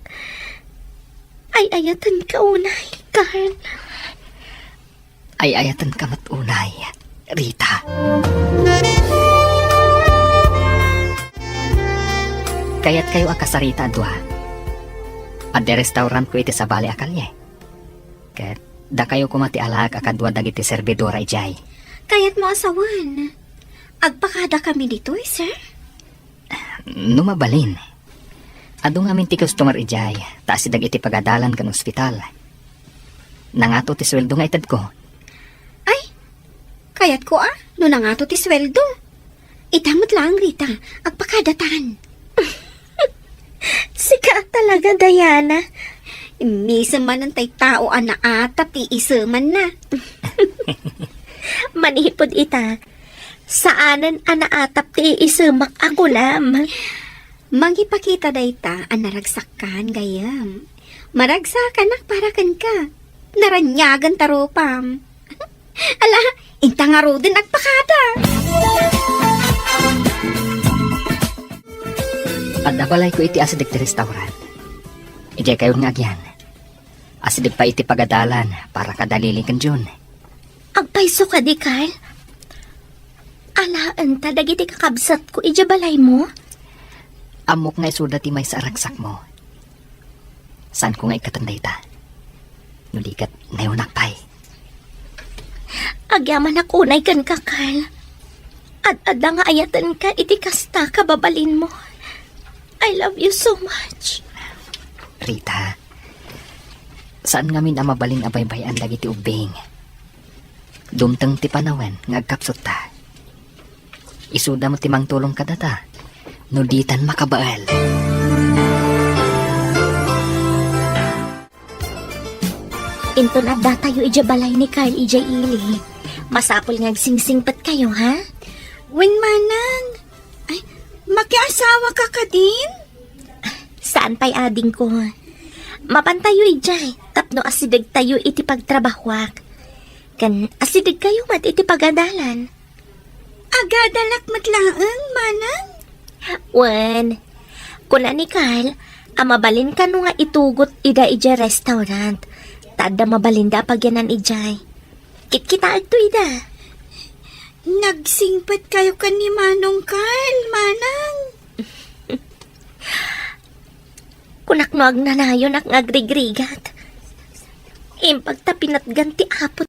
Ay ayatan ka unay, Carl. Ay ayatan ka matunay, Rita. Kaya't kayo akasarita adwa. At de restaurant ko iti sa Bali Akalye. Ket da kayo kumati alag akadwa dagiti servidora ijay. Kaya't mo asawan. Agpakada kami dito, sir. Numabalin. Ado nga min ti customer ijay, taas si dagiti pagadalan kan ospital. Nangato ti sweldo nga itad ko. Ay, kayat ko no nangato ti sweldo. Itamot lang, Rita, agpakadatan. Sika talaga, Diana. Misa man ang tay tao na atap ti isaman na. Manihipod ita. Saanan anaatap ti isumak ako lam. Mangipakita dayta ang naragsakan gayam. Maragsakan para kan ka. Naranyagan taropam. Ala, inta nga ro din agpakada. At nabalay ko iti asidik ti restaurant. Ijay kayo nga agyan. Asidik pa iti pagadalan para kadalili kan Jun. Agpaiso ka di, Carl. Alaan ta dagiti kakabsat ko ijabalay mo. Amok nga isuda ti may sa aragsak mo. Saan ko nga ikatanday ta? Nulikat ngayon nakpay. Agyaman akunay kan ka, Carl. At ada nga ayatan ka iti kasta kababalin mo. I love you so much. Rita, saan nga min amabalin abaybayan dagiti ubing? Dumtang ti panawen nga agkapsot ta. Isuda mo timang tulong ka data. Nuditan makabaal. Into na tayo ijabalay ni Carl ijay ili. Masapol nga agsingsingpat kayo, ha? Wen manang. Ay, makiasawa ka ka din? Saan pa'y ading ko? Mapantayo ijay. Tapno asidig tayo iti pagtrabahwak. Kan asidig kayo mat iti pagadalan. Agadalak matlaang, manang? Wen, kuna ni Carl, amabalin ka no nga itugot ida ijay restaurant. Tada mabalin da pagyanan ijay. Kitkita agto ida. Nagsingpat kayo kan ni Manong Carl, Manang. Kunak no agnanayon ak ngagrigrigat. Impagtapinat ganti apot